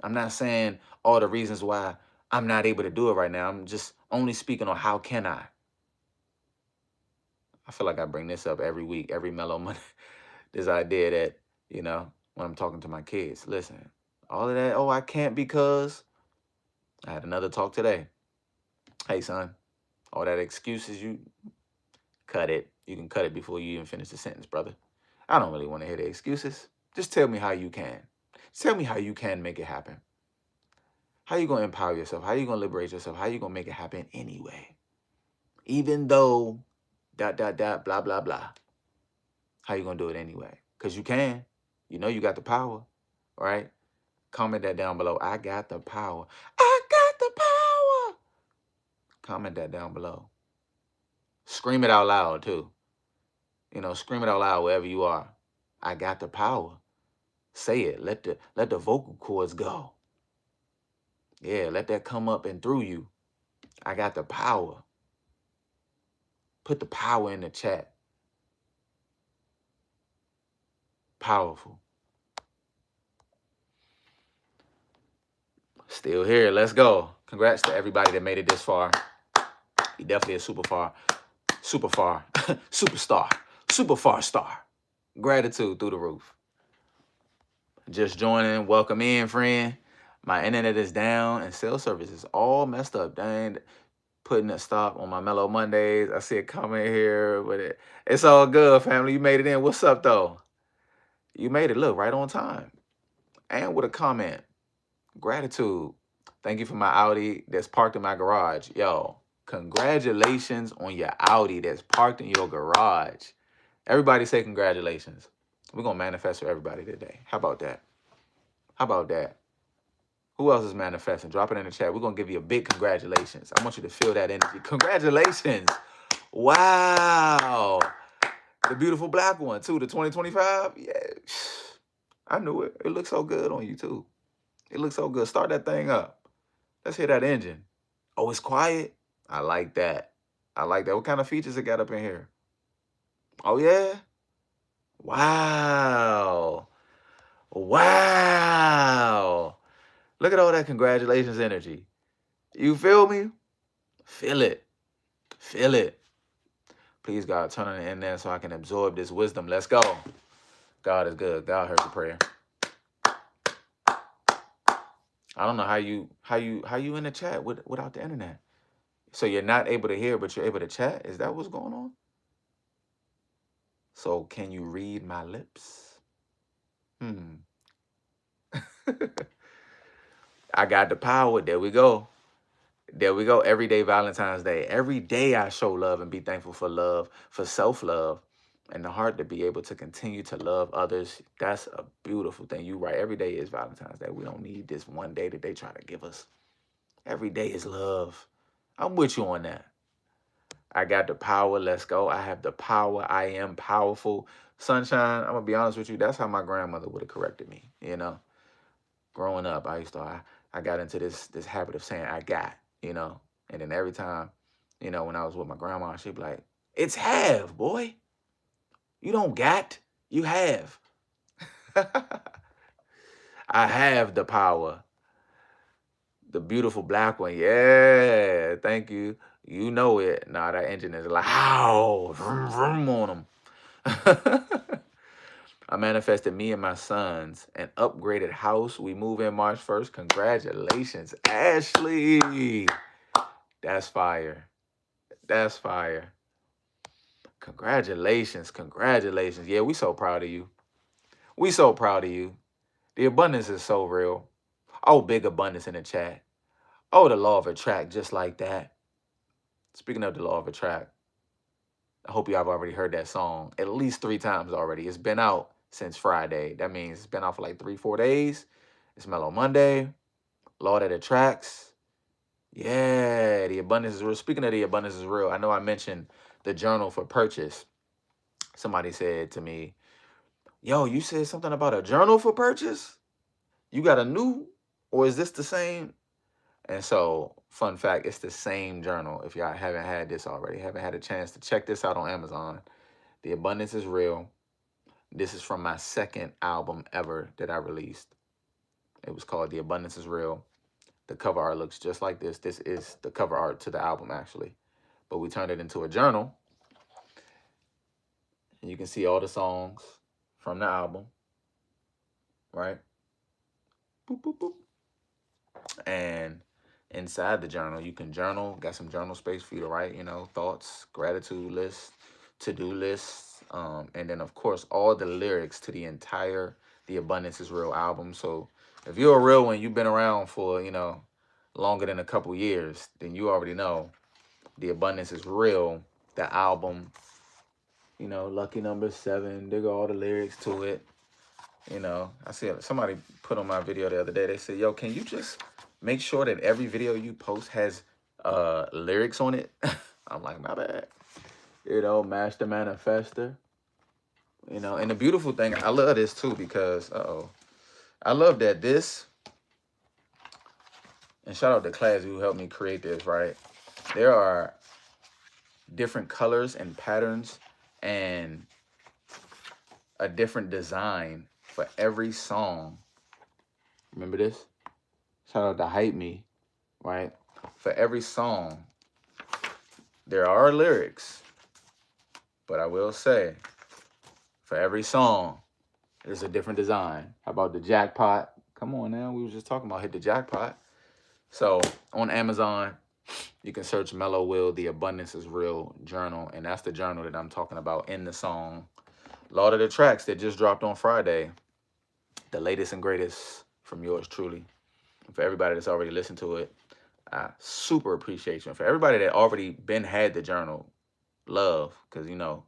I'm not saying all the reasons why I'm not able to do it right now. I'm just only speaking on how can I. I feel like I bring this up every week, every Mello Monday. This idea that, when I'm talking to my kids, listen, all of that, oh, I can't because I had another talk today. Hey, son, all that excuses, you cut it. You can cut it before you even finish the sentence, brother. I don't really want to hear the excuses. Just tell me how you can. Tell me how you can make it happen. How you going to empower yourself? How you going to liberate yourself? How you going to make it happen anyway? Even though ... blah, blah, blah. How you going to do it anyway? Because you can. You know you got the power, right? Comment that down below. I got the power. I got the power. Comment that down below. Scream it out loud, too. Scream it out loud wherever you are. I got the power. Say it. Let the vocal cords go. Yeah, let that come up and through you. I got the power. Put the power in the chat. Powerful. Still here. Let's go. Congrats to everybody that made it this far. You definitely a super far, superstar, super far star. Gratitude through the roof. Just joining. Welcome in, friend. My internet is down and cell service is all messed up. Dang, putting a stop on my Mellow Mondays. I see a comment here, but it's all good, family. You made it in. What's up, though? You made it look right on time. And with a comment. Gratitude. Thank you for my Audi that's parked in my garage. Yo, congratulations on your Audi that's parked in your garage. Everybody say congratulations. We're going to manifest for everybody today. How about that? How about that? Who else is manifesting? Drop it in the chat. We're going to give you a big congratulations. I want you to feel that energy. Congratulations. Wow. The beautiful black one, too. The 2025. Yeah. I knew it. It looks so good on you, too. It looks so good. Start that thing up. Let's hear that engine. Oh, it's quiet? I like that. I like that. What kind of features it got up in here? Oh, yeah? Wow. Wow. Look at all that congratulations energy. You feel me? Feel it. Feel it. Please, God, turn it in there so I can absorb this wisdom. Let's go. God is good. God heard the prayer. I don't know how you in the chat without the internet. So you're not able to hear, but you're able to chat? Is that what's going on? So can you read my lips? I got the power. There we go. There we go. Every day, Valentine's Day. Every day I show love and be thankful for love, for self-love, and the heart to be able to continue to love others. That's a beautiful thing. You right. Every day is Valentine's Day. We don't need this one day that they try to give us. Every day is love. I'm with you on that. I got the power. Let's go. I have the power. I am powerful. Sunshine, I'm going to be honest with you. That's how my grandmother would have corrected me, you know. Growing up, I got into this habit of saying I got, you know. And then every time, you know, when I was with my grandma, she'd be like, it's have, boy. You don't got, you have. I have the power. The beautiful black one. Yeah, thank you. You know it. Nah, that engine is loud. Vroom, vroom on them. I manifested me and my sons an upgraded house. We move in March 1st. Congratulations, Ashley. That's fire. That's fire. Congratulations. Congratulations. Yeah, we so proud of you. We so proud of you. The abundance is so real. Oh, big abundance in the chat. Oh, the law of attract, just like that. Speaking of the law of attract, I hope you have already heard that song at least 3 times already. It's been out since Friday. That means it's been out for like 3-4 days. It's Mellow Monday. Law that attracts. Yeah, the abundance is real. Speaking of the abundance is real, I know I mentioned the journal for purchase. Somebody said to me, yo, you said something about a journal for purchase? You got a new, or is this the same? And so, fun fact, it's the same journal. If y'all haven't had this already, haven't had a chance to check this out on Amazon. The abundance is real. This is from my second album ever that I released. It was called The Abundance is Real. The cover art looks just like this. This is the cover art to the album, actually. But we turned it into a journal. And you can see all the songs from the album. Right? Boop, boop, boop. And inside the journal, you can journal. Got some journal space for you to write, you know, thoughts, gratitude lists, to-do lists. And then, of course, all the lyrics to the entire The Abundance is Real album. So if you're a real one, you've been around for, you know, longer than a couple years, then you already know The Abundance is Real, the album, you know, lucky number 7, they got all the lyrics to it. You know, I see somebody put on my video the other day, they said, yo, can you just make sure that every video you post has lyrics on it? I'm like, my bad. You know, Master Manifester. You know, and the beautiful thing, I love this too because, I love that this, and shout out to Class who helped me create this, right? There are different colors and patterns and a different design for every song. Remember this? Shout out to Hype Me, right? For every song, there are lyrics, but I will say, for every song, there's a different design. How about the jackpot? Come on now. We was just talking about hit the jackpot. So on Amazon, you can search Mellow Will, The Abundance is Real journal. And that's the journal that I'm talking about in the song Lord of the Tracks that just dropped on Friday. The latest and greatest from yours truly. And for everybody that's already listened to it, I super appreciate you. And for everybody that already been had the journal, love, because you know,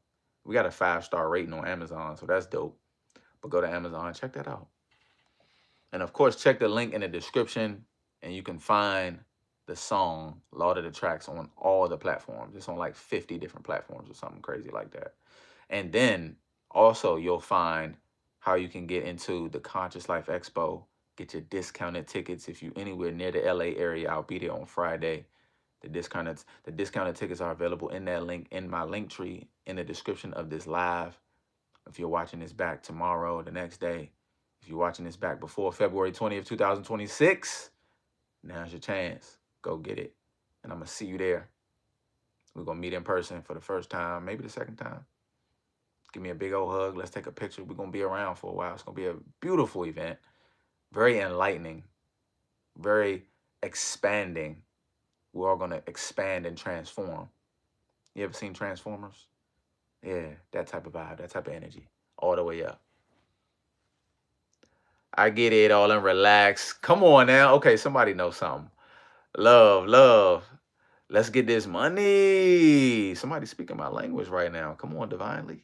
we got a 5-star rating on Amazon, so that's dope. But go to Amazon, check that out. And of course, check the link in the description and you can find the song Lord of the Tracks on all the platforms. It's on like 50 different platforms or something crazy like that. And then also you'll find how you can get into the Conscious Life Expo, get your discounted tickets. If you anywhere near the LA area, I'll be there on Friday. The discounted tickets are available in that link in my link tree in the description of this live. If you're watching this back tomorrow or the next day, if you're watching this back before February 20th, 2026, now's your chance. Go get it. And I'm going to see you there. We're going to meet in person for the first time, maybe the second time. Give me a big old hug. Let's take a picture. We're going to be around for a while. It's going to be a beautiful event. Very enlightening. Very expanding. We're all going to expand and transform. You ever seen Transformers? Yeah, that type of vibe, that type of energy. All the way up. I get it all and relax. Come on now. Okay, somebody knows something. Love, love. Let's get this money. Somebody speaking my language right now. Come on, divinely.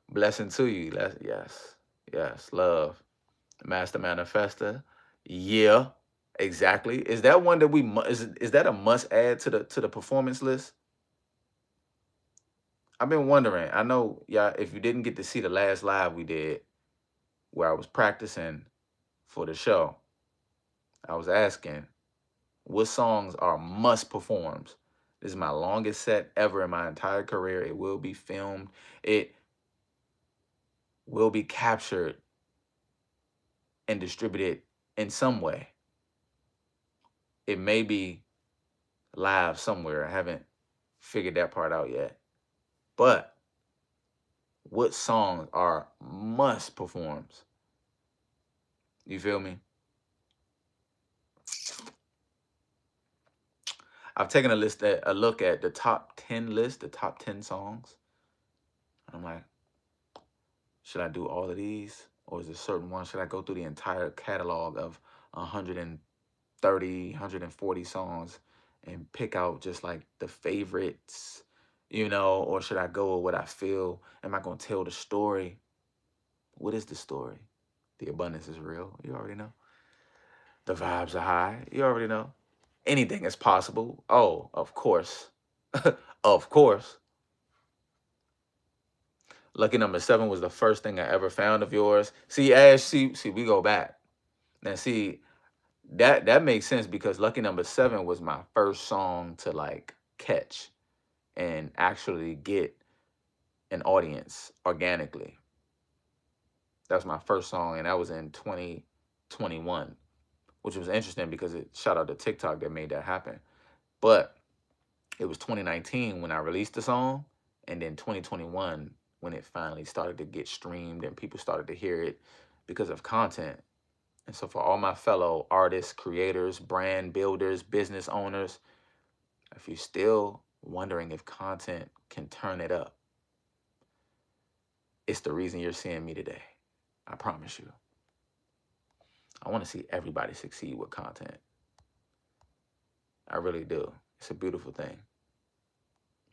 Blessing to you. Yes, yes. Love. Master Manifester. Yeah, exactly. Is that one that we is that a must add to the performance list? I've been wondering. I know, yeah. If you didn't get to see the last live we did, where I was practicing for the show, I was asking, what songs are must performs? This is my longest set ever in my entire career. It will be filmed. It will be captured and distributed in some way. It may be live somewhere. I haven't figured that part out yet. But what songs are must performs? You feel me? I've taken a look at the top 10 list, the top 10 songs. I'm like, should I do all of these? Or is there certain ones? Should I go through the entire catalog of 130, 140 songs and pick out just like the favorites, or should I go with what I feel? Am I going to tell the story? What is the story? The abundance is real. You already know. The vibes are high. You already know. Anything is possible. Oh, of course. Of course. Lucky number 7 was the first thing I ever found of yours. See, Ash, see, we go back. Now, see, that makes sense because Lucky number 7 was my first song to like catch and actually get an audience organically. That was my first song, and that was in 2021, which was interesting because it shout out to TikTok that made that happen. But it was 2019 when I released the song, and then 2021 when it finally started to get streamed and people started to hear it because of content. And so for all my fellow artists, creators, brand builders, business owners, if you're still wondering if content can turn it up, it's the reason you're seeing me today. I promise you. I want to see everybody succeed with content. I really do. It's a beautiful thing.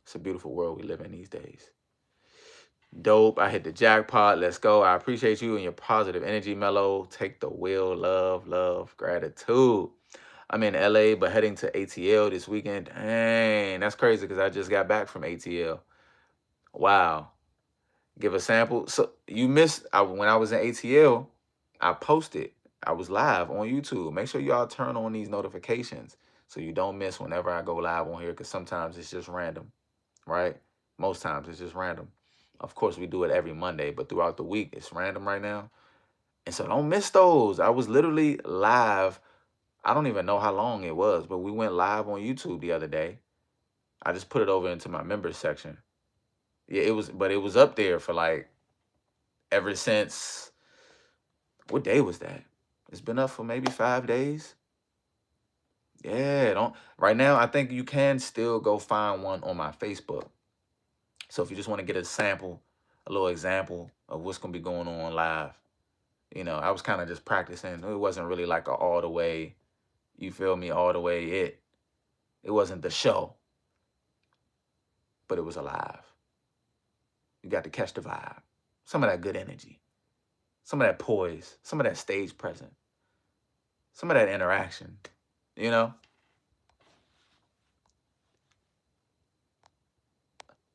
It's a beautiful world we live in these days. Dope. I hit the jackpot. Let's go. I appreciate you and your positive energy, Mello. Take the wheel. Love, love, gratitude. I'm in LA, but heading to ATL this weekend. Dang, that's crazy because I just got back from ATL. Wow. Give a sample. So you missed, when I was in ATL, I posted. I was live on YouTube. Make sure y'all turn on these notifications so you don't miss whenever I go live on here because sometimes it's just random, right? Most times it's just random. Of course, we do it every Monday, but throughout the week, it's random right now. And so don't miss those. I was literally live. I don't even know how long it was, but we went live on YouTube the other day. I just put it over into my members section. Yeah, it was up there for like ever since, what day was that? It's been up for maybe 5 days. Yeah, don't right now. I think you can still go find one on my Facebook. So if you just want to get a sample, a little example of what's gonna be going on live, I was kind of just practicing. It wasn't really like a all the way, you feel me, all the way It wasn't the show, but it was alive. You got to catch the vibe. Some of that good energy, some of that poise, some of that stage presence, some of that interaction, you know?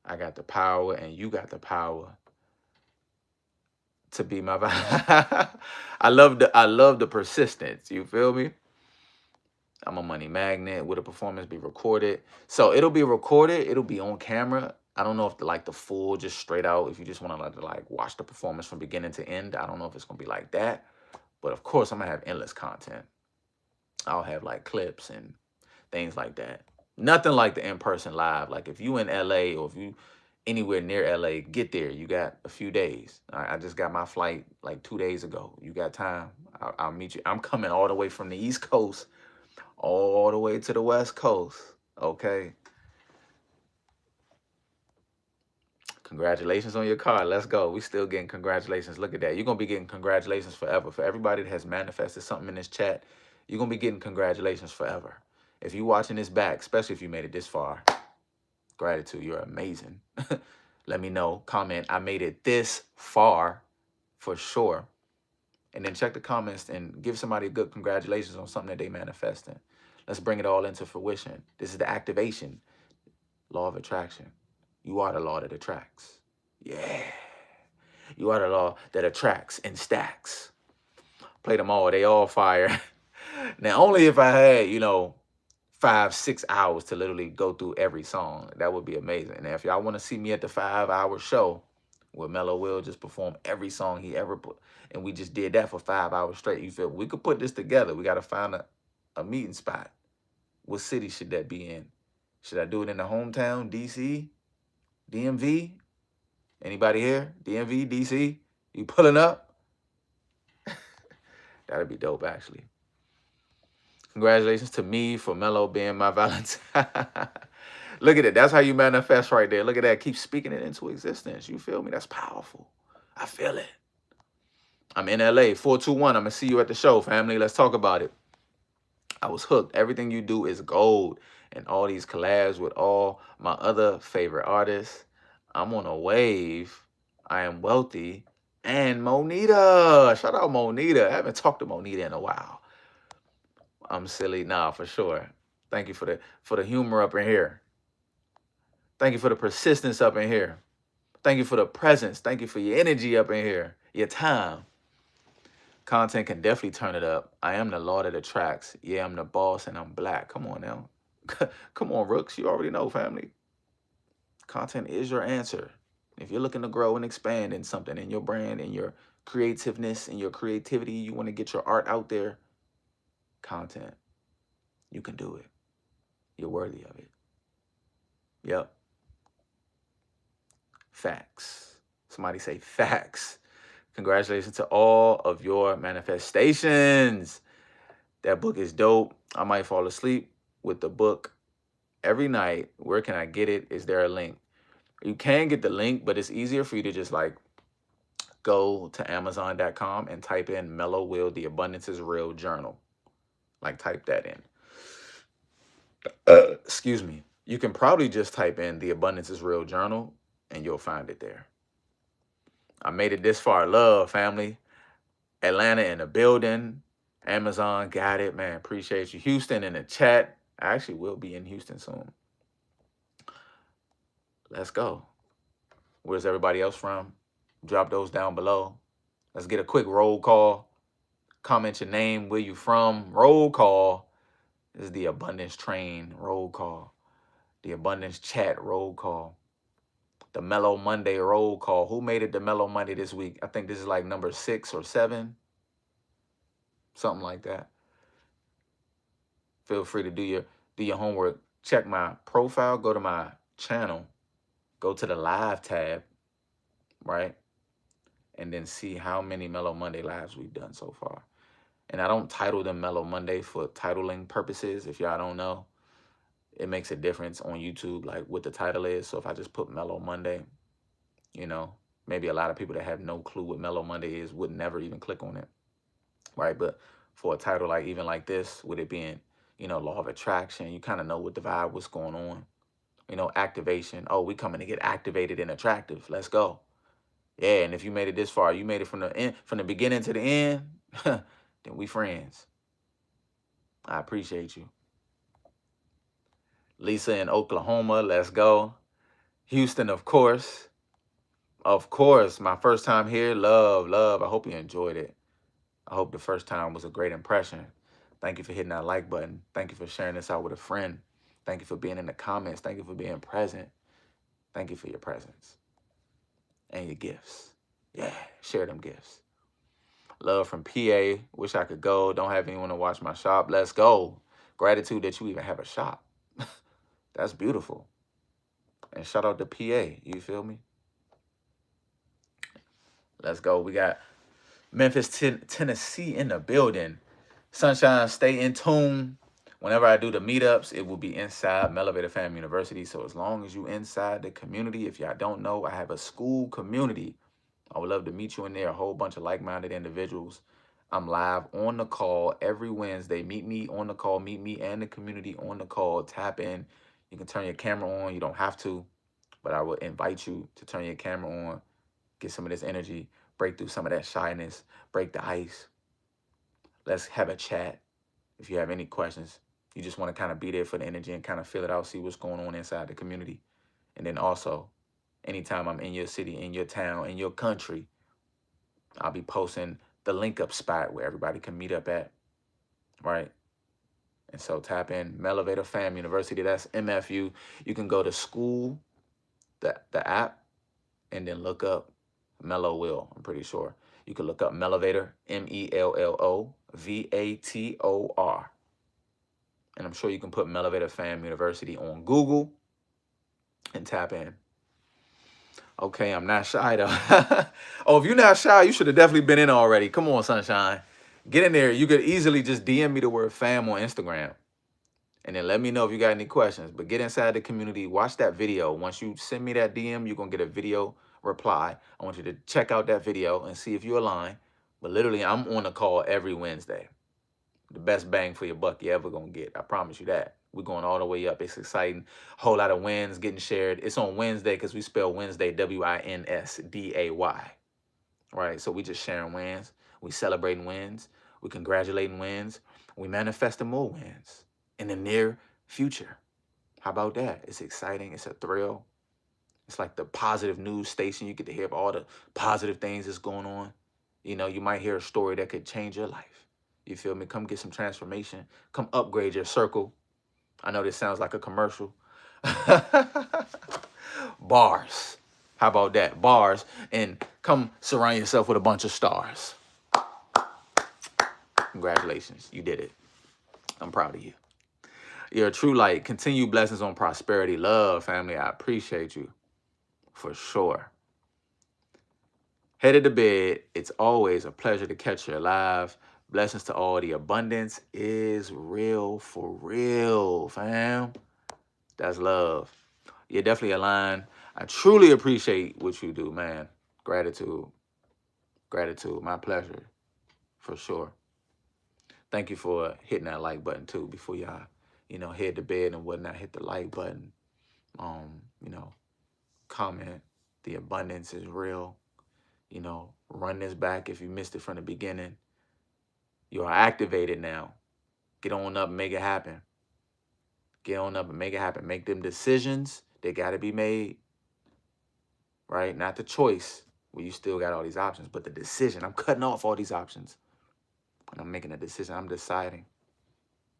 I got the power and you got the power to be my vibe. I love the persistence. You feel me? I'm a money magnet. Will the performance be recorded? So it'll be recorded. It'll be on camera. I don't know if the full just straight out. If you just want to like watch the performance from beginning to end, I don't know if it's gonna be like that. But of course, I'm gonna have endless content. I'll have like clips and things like that. Nothing like the in-person live. Like if you in LA or if you anywhere near LA, get there. You got a few days. I just got my flight like 2 days ago. You got time. I'll meet you. I'm coming all the way from the East Coast all the way to the West Coast. Okay. Congratulations on your car. Let's go. We still getting congratulations. Look at that. You're going to be getting congratulations forever. For everybody that has manifested something in this chat, you're going to be getting congratulations forever. If you're watching this back, especially if you made it this far, gratitude. You're amazing. Let me know. Comment, I made it this far for sure. And then check the comments and give somebody a good congratulations on something that they manifesting. Let's bring it all into fruition. This is the activation. Law of attraction. You are the law that attracts. Yeah. You are the law that attracts and stacks. Play them all. They all fire. Now, only if I had, 5, 6 hours to literally go through every song. That would be amazing. And if y'all want to see me at the 5-hour show where Mello will just perform every song he ever put, and we just did that for 5 hours straight, you feel we could put this together. We got to find a meeting spot. What city should that be in? Should I do it in the hometown, DC, DMV? Anybody here? DMV, DC? You pulling up? That'd be dope, actually. Congratulations to me for Mello being my Valentine. Look at it. That's how you manifest right there. Look at that. Keep speaking it into existence. You feel me? That's powerful. I feel it. I'm in LA, 421. I'm going to see you at the show, family. Let's talk about it. I was hooked. Everything you do is gold. And all these collabs with all my other favorite artists. I'm on a wave. I am wealthy. And Monita. Shout out Monita. I haven't talked to Monita in a while. I'm silly. Nah, for sure. Thank you for the humor up in here. Thank you for the persistence up in here. Thank you for the presence. Thank you for your energy up in here. Your time. Content can definitely turn it up. I am the law that attracts. Yeah, I'm the boss and I'm black. Come on now. Come on, Rooks. You already know, family. Content is your answer. If you're looking to grow and expand in something, in your brand, in your creativeness, in your creativity, you want to get your art out there, content. You can do it. You're worthy of it. Yep. Facts. Somebody say facts. Congratulations to all of your manifestations. That book is dope. I might fall asleep with the book every night. Where can I get it? Is there a link? You can get the link, but it's easier for you to just like go to Amazon.com and type in Mello Will, The Abundance is Real Journal. Like type that in. Excuse me. You can probably just type in The Abundance is Real Journal and you'll find it there. I made it this far. Love, family. Atlanta in the building. Amazon got it, man. Appreciate you. Houston in the chat. I actually will be in Houston soon. Let's go. Where's everybody else from? Drop those down below. Let's get a quick roll call. Comment your name, where you from. Roll call. This is the Abundance Train roll call. The Abundance Chat roll call. The Mellow Monday roll call. Who made it to Mellow Monday this week? I think this is like number 6 or 7. Something like that. Feel free to do your homework. Check my profile. Go to my channel. Go to the live tab. Right? And then see how many Mellow Monday lives we've done so far. And I don't title them Mellow Monday for titling purposes. If y'all don't know, it makes a difference on YouTube, like what the title is. So if I just put Mellow Monday, you know, maybe a lot of people that have no clue what Mellow Monday is would never even click on it, right? But for a title like even like this, with it being, you know, law of attraction, you kind of know what the vibe, what's going on. You know, activation. Oh, we coming to get activated and attractive. Let's go. Yeah, and if you made it this far, you made it from the end, from the beginning to the end, then we friends. I appreciate you. Lisa in Oklahoma, let's go. Houston, of course. Of course, my first time here. Love, love. I hope you enjoyed it. I hope the first time was a great impression. Thank you for hitting that like button. Thank you for sharing this out with a friend. Thank you for being in the comments. Thank you for being present. Thank you for your presence and your gifts. Yeah, share them gifts. Love from PA. Wish I could go. Don't have anyone to watch my shop. Let's go. Gratitude that you even have a shop. That's beautiful. And shout out to PA. You feel me? Let's go. We got Memphis, Tennessee in the building. Sunshine, stay in tune. Whenever I do the meetups, it will be inside Mello Fam University. So as long as you inside the community, if y'all don't know, I have a school community. I would love to meet you in there, a whole bunch of like-minded individuals. I'm live on the call every Wednesday. Meet me on the call. Meet me and the community on the call. Tap in. You can turn your camera on. You don't have to, but I would invite you to turn your camera on, get some of this energy, break through some of that shyness, break the ice. Let's have a chat. If you have any questions, you just want to kind of be there for the energy and kind of feel it out, see what's going on inside the community. And then also, anytime I'm in your city, in your town, in your country, I'll be posting the link up spot where everybody can meet up at, right? And so tap in Mello Fam University. That's MFU. You can go to school, the app, and then look up Mello Will. I'm pretty sure you can look up Mellovator, Mellovator, and I'm sure you can put Mello Fam University on Google and tap in. Okay, I'm not shy though. Oh, if you're not shy, you should have definitely been in already. Come on, Sunshine. Get in there. You could easily just DM me the word fam on Instagram. And then let me know if you got any questions. But get inside the community. Watch that video. Once you send me that DM, you're going to get a video reply. I want you to check out that video and see if you align. But literally, I'm on a call every Wednesday. The best bang for your buck you ever going to get. I promise you that. We're going all the way up. It's exciting. Whole lot of wins getting shared. It's on Wednesday because we spell Wednesday Winsday. Right? So we just sharing wins. We celebrating wins. We congratulating wins. We manifesting more wins in the near future. How about that? It's exciting. It's a thrill. It's like the positive news station. You get to hear all the positive things that's going on. You know, you might hear a story that could change your life. You feel me? Come get some transformation. Come upgrade your circle. I know this sounds like a commercial. Bars. How about that? Bars. And come surround yourself with a bunch of stars. Congratulations. You did it. I'm proud of you. You're a true light. Continue blessings on prosperity. Love, family. I appreciate you. For sure. Headed to bed. It's always a pleasure to catch you alive. Blessings to all. The abundance is real for real, fam. That's love. You're definitely aligned. I truly appreciate what you do, man. Gratitude. Gratitude. My pleasure. For sure. Thank you for hitting that like button too before y'all, head to bed and whatnot. Hit the like button. Comment. The abundance is real. Run this back if you missed it from the beginning. You are activated now. Get on up and make it happen. Get on up and make it happen. Make them decisions. They got to be made. Right? Not the choice where you still got all these options, but the decision. I'm cutting off all these options. And I'm making a decision. I'm deciding.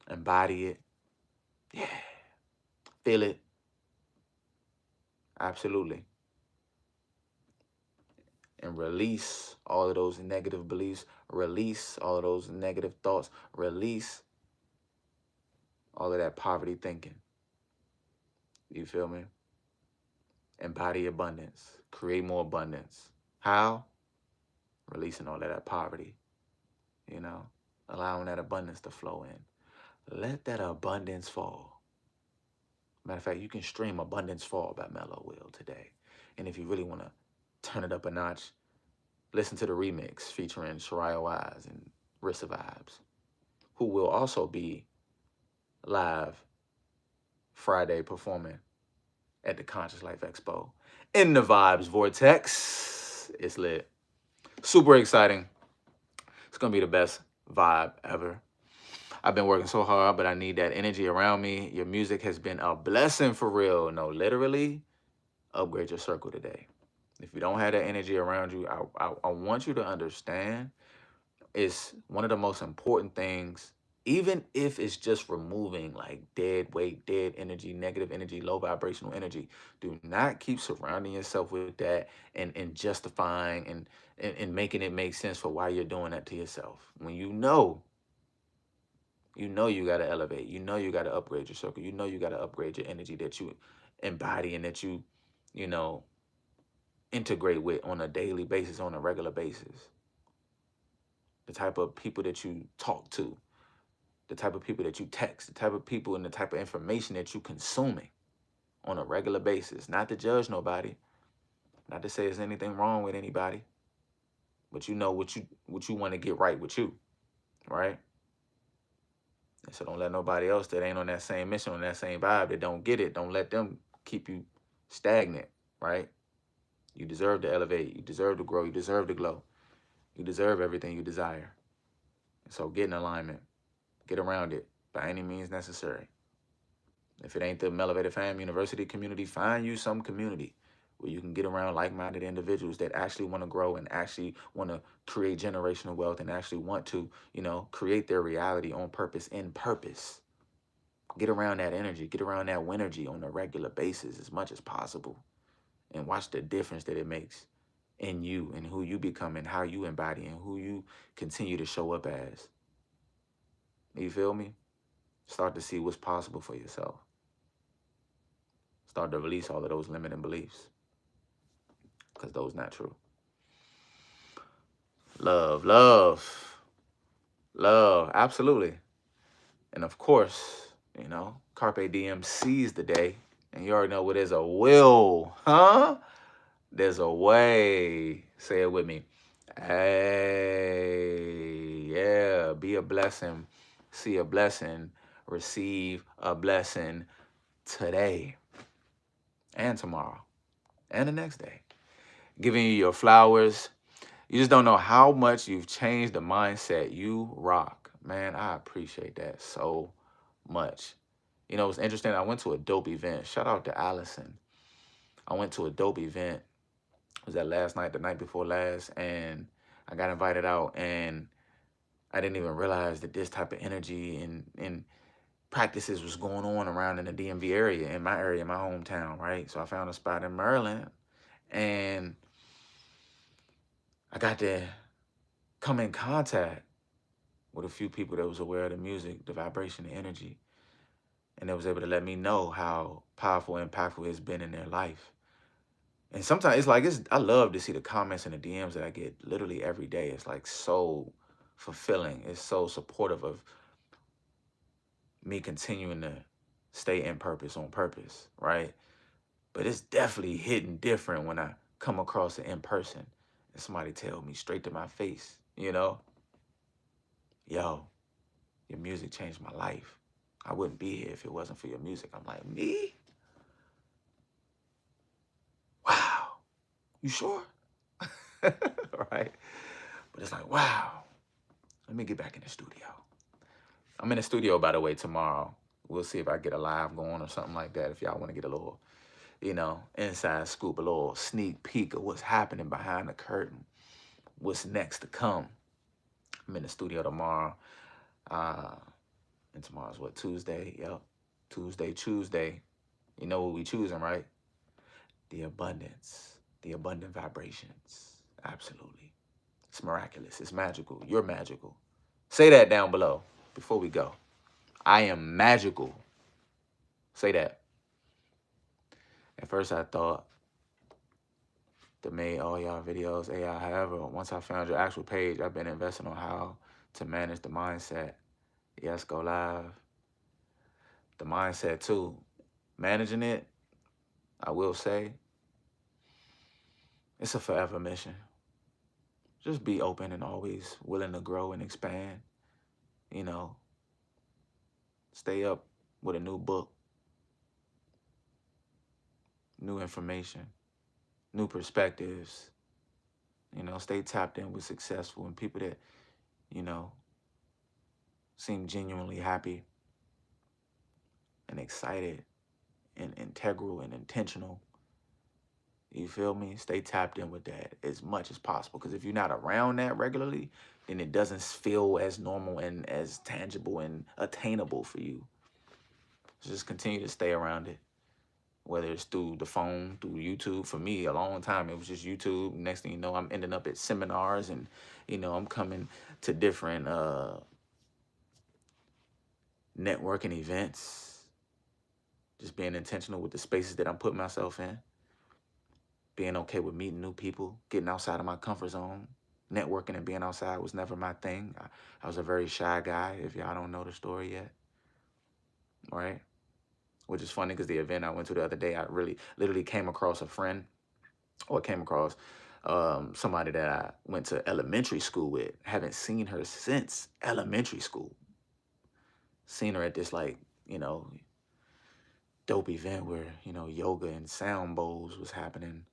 Embody it. Yeah. Feel it. Absolutely. And release all of those negative beliefs. Release all of those negative thoughts. Release all of that poverty thinking. You feel me? Embody abundance. Create more abundance. How? Releasing all of that poverty. allowing that abundance to flow in. Let that abundance fall. Matter of fact, you can stream Abundance Fall by Mello Will today. And if you really want to turn it up a notch, listen to the remix featuring Shariah Wise and Rissa Vibes, who will also be live Friday performing at the Conscious Life Expo in the Vibes Vortex. It's lit. Super exciting. It's going to be the best vibe ever. I've been working so hard, but I need that energy around me. Your music has been a blessing for real. No, literally, upgrade your circle today. If you don't have that energy around you, I want you to understand it's one of the most important things, even if it's just removing like dead weight, dead energy, negative energy, low vibrational energy. Do not keep surrounding yourself with that and justifying and making it make sense for why you're doing that to yourself. When you got to elevate. You got to upgrade your circle. You got to upgrade your energy that you embody and that you know, integrate with on a daily basis, on a regular basis. The type of people that you talk to, the type of people that you text, the type of people and the type of information that you consuming on a regular basis. Not to judge nobody, not to say there's anything wrong with anybody, but you know what you want to get right with you, right? And so don't let nobody else that ain't on that same mission, on that same vibe, that don't get it, don't let them keep you stagnant, right? You deserve to elevate. You deserve to grow. You deserve to glow. You deserve everything you desire. So get in alignment. Get around it by any means necessary. If it ain't the Elevated Fam University community, find you some community where you can get around like-minded individuals that actually want to grow and actually want to create generational wealth and actually want to, create their reality on purpose, in purpose. Get around that energy. Get around that winergy on a regular basis as much as possible. And watch the difference that it makes in you and who you become and how you embody and who you continue to show up as. You feel me? Start to see what's possible for yourself. Start to release all of those limiting beliefs, because those not true. Love, love, love, absolutely. And of course, Carpe Diem seize the day. And you already know what is a will, huh? There's a way. Say it with me. Hey, yeah, be a blessing, see a blessing, receive a blessing today and tomorrow and the next day. Giving you your flowers. You just don't know how much you've changed the mindset. You rock. Man, I appreciate that so much. It's interesting. I went to a dope event. Shout out to Allison. I went to a dope event. Was that last night, the night before last, and I got invited out, and I didn't even realize that this type of energy and practices was going on around in the DMV area, in my area, my hometown, right? So I found a spot in Maryland, and I got to come in contact with a few people that was aware of the music, the vibration, the energy, and they was able to let me know how powerful and impactful it's been in their life. And sometimes it's like, I love to see the comments and the DMs that I get literally every day. It's like so fulfilling. It's so supportive of me continuing to stay in purpose, on purpose, right? But it's definitely hitting different when I come across it in person and somebody tell me straight to my face, yo, your music changed my life. I wouldn't be here if it wasn't for your music. I'm like, me? Wow. You sure? Right? But it's like, wow. Let me get back in the studio. I'm in the studio, by the way, tomorrow. We'll see if I get a live going or something like that. If y'all want to get a little, inside scoop, a little sneak peek of what's happening behind the curtain, what's next to come. I'm in the studio tomorrow. And tomorrow's what, Tuesday? Yep. Tuesday. You know what we choosing, right? The abundance, the abundant vibrations. Absolutely. It's miraculous. It's magical. You're magical. Say that down below before we go. I am magical. Say that. At first I thought to make all y'all videos AI. However, once I found your actual page, I've been investing on how to manage the mindset. Yes, go live. The mindset too. Managing it, I will say, it's a forever mission. Just be open and always willing to grow and expand. You know, stay up with a new book, new information, new perspectives. You know, stay tapped in with successful and people that, you know, seem genuinely happy and excited and integral and intentional. You feel me? Stay tapped in with that as much as possible. Because if you're not around that regularly, then it doesn't feel as normal and as tangible and attainable for you. So just continue to stay around it. Whether it's through the phone, through YouTube. For me, a long time, it was just YouTube. Next thing you know, I'm ending up at seminars and, you know, I'm coming to different networking events. Just being intentional with the spaces that I'm putting myself in. Being okay with meeting new people, getting outside of my comfort zone. Networking and being outside was never my thing. I was a very shy guy, if y'all don't know the story yet. Right? Which is funny because the event I went to the other day, I really literally came across a friend or came across somebody that I went to elementary school with. Haven't seen her since elementary school. Seen her at this, like, you know, dope event where, you know, yoga and sound bowls was happening.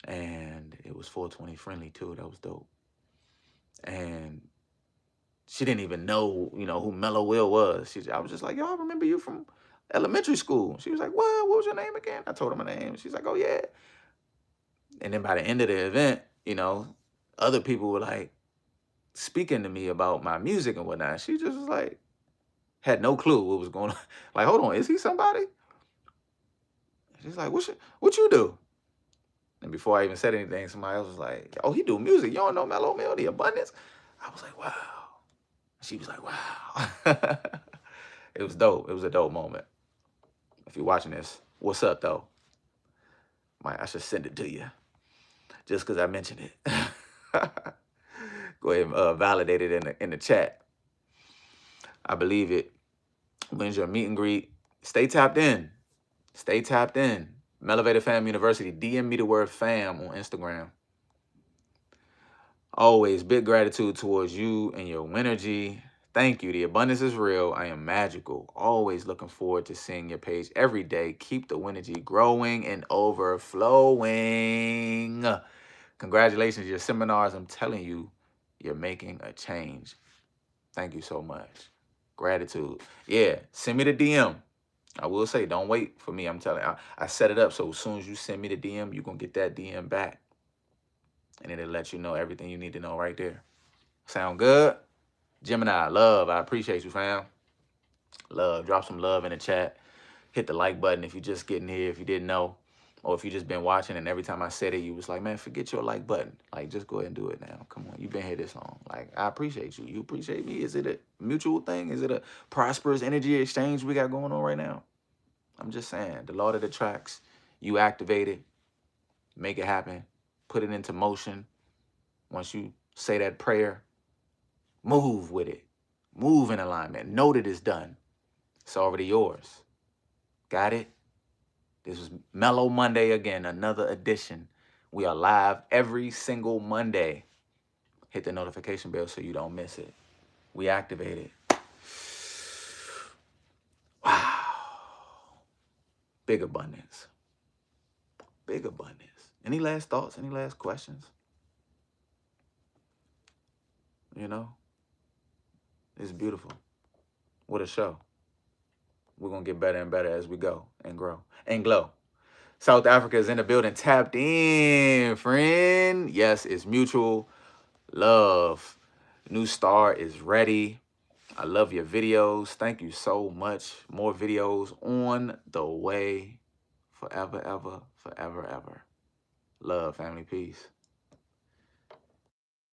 And it was 420 friendly too. That was dope. And she didn't even know, you know, who Mello was. I was just like, yo, I remember you from elementary school. She was like, what was your name again? I told her my name. She's like, oh yeah. And then by the end of the event, you know, other people were like speaking to me about my music and whatnot. She just was like, had no clue what was going on. Like, hold on, is he somebody? She's like, what you do? And before I even said anything, somebody else was like, oh, he do music. You don't know Mello Mill, The Abundance? I was like, wow. She was like, wow. It was dope. It was a dope moment. If you're watching this, what's up, though? I should send it to you just because I mentioned it. Go ahead and validate it in the chat. I believe it. When's your meet and greet? Stay tapped in. Stay tapped in. Mellovated Fam University. DM me the word fam on Instagram. Always big gratitude towards you and your energy. Thank you. The abundance is real. I am magical. Always looking forward to seeing your page every day. Keep the energy growing and overflowing. Congratulations, your seminars. I'm telling you, you're making a change. Thank you so much. Gratitude. Yeah, send me the DM. I will say, don't wait for me. I'm telling you, I set it up so as soon as you send me the DM, you're going to get that DM back. And it'll let you know everything you need to know right there. Sound good? Gemini, love. I appreciate you, fam. Love. Drop some love in the chat. Hit the like button if you're just getting here, if you didn't know. Or if you just been watching and every time I said it, you was like, man, forget your like button. Like, just go ahead and do it now. Come on, you've been here this long. Like, I appreciate you. You appreciate me. Is it a mutual thing? Is it a prosperous energy exchange we got going on right now? I'm just saying, the law that attracts, you activate it, make it happen, put it into motion. Once you say that prayer, move with it. Move in alignment. Know that it's done. It's already yours. Got it? This was Mellow Monday again, another edition. We are live every single Monday. Hit the notification bell so you don't miss it. We activate it. Wow. Big abundance. Big abundance. Any last thoughts? Any last questions? You know? It's beautiful. What a show. We're going to get better and better as we go and grow and glow. South Africa is in the building. Tapped in, friend. Yes, it's mutual. Love. New star is ready. I love your videos. Thank you so much. More videos on the way. Forever, ever, forever, ever. Love, family. Peace.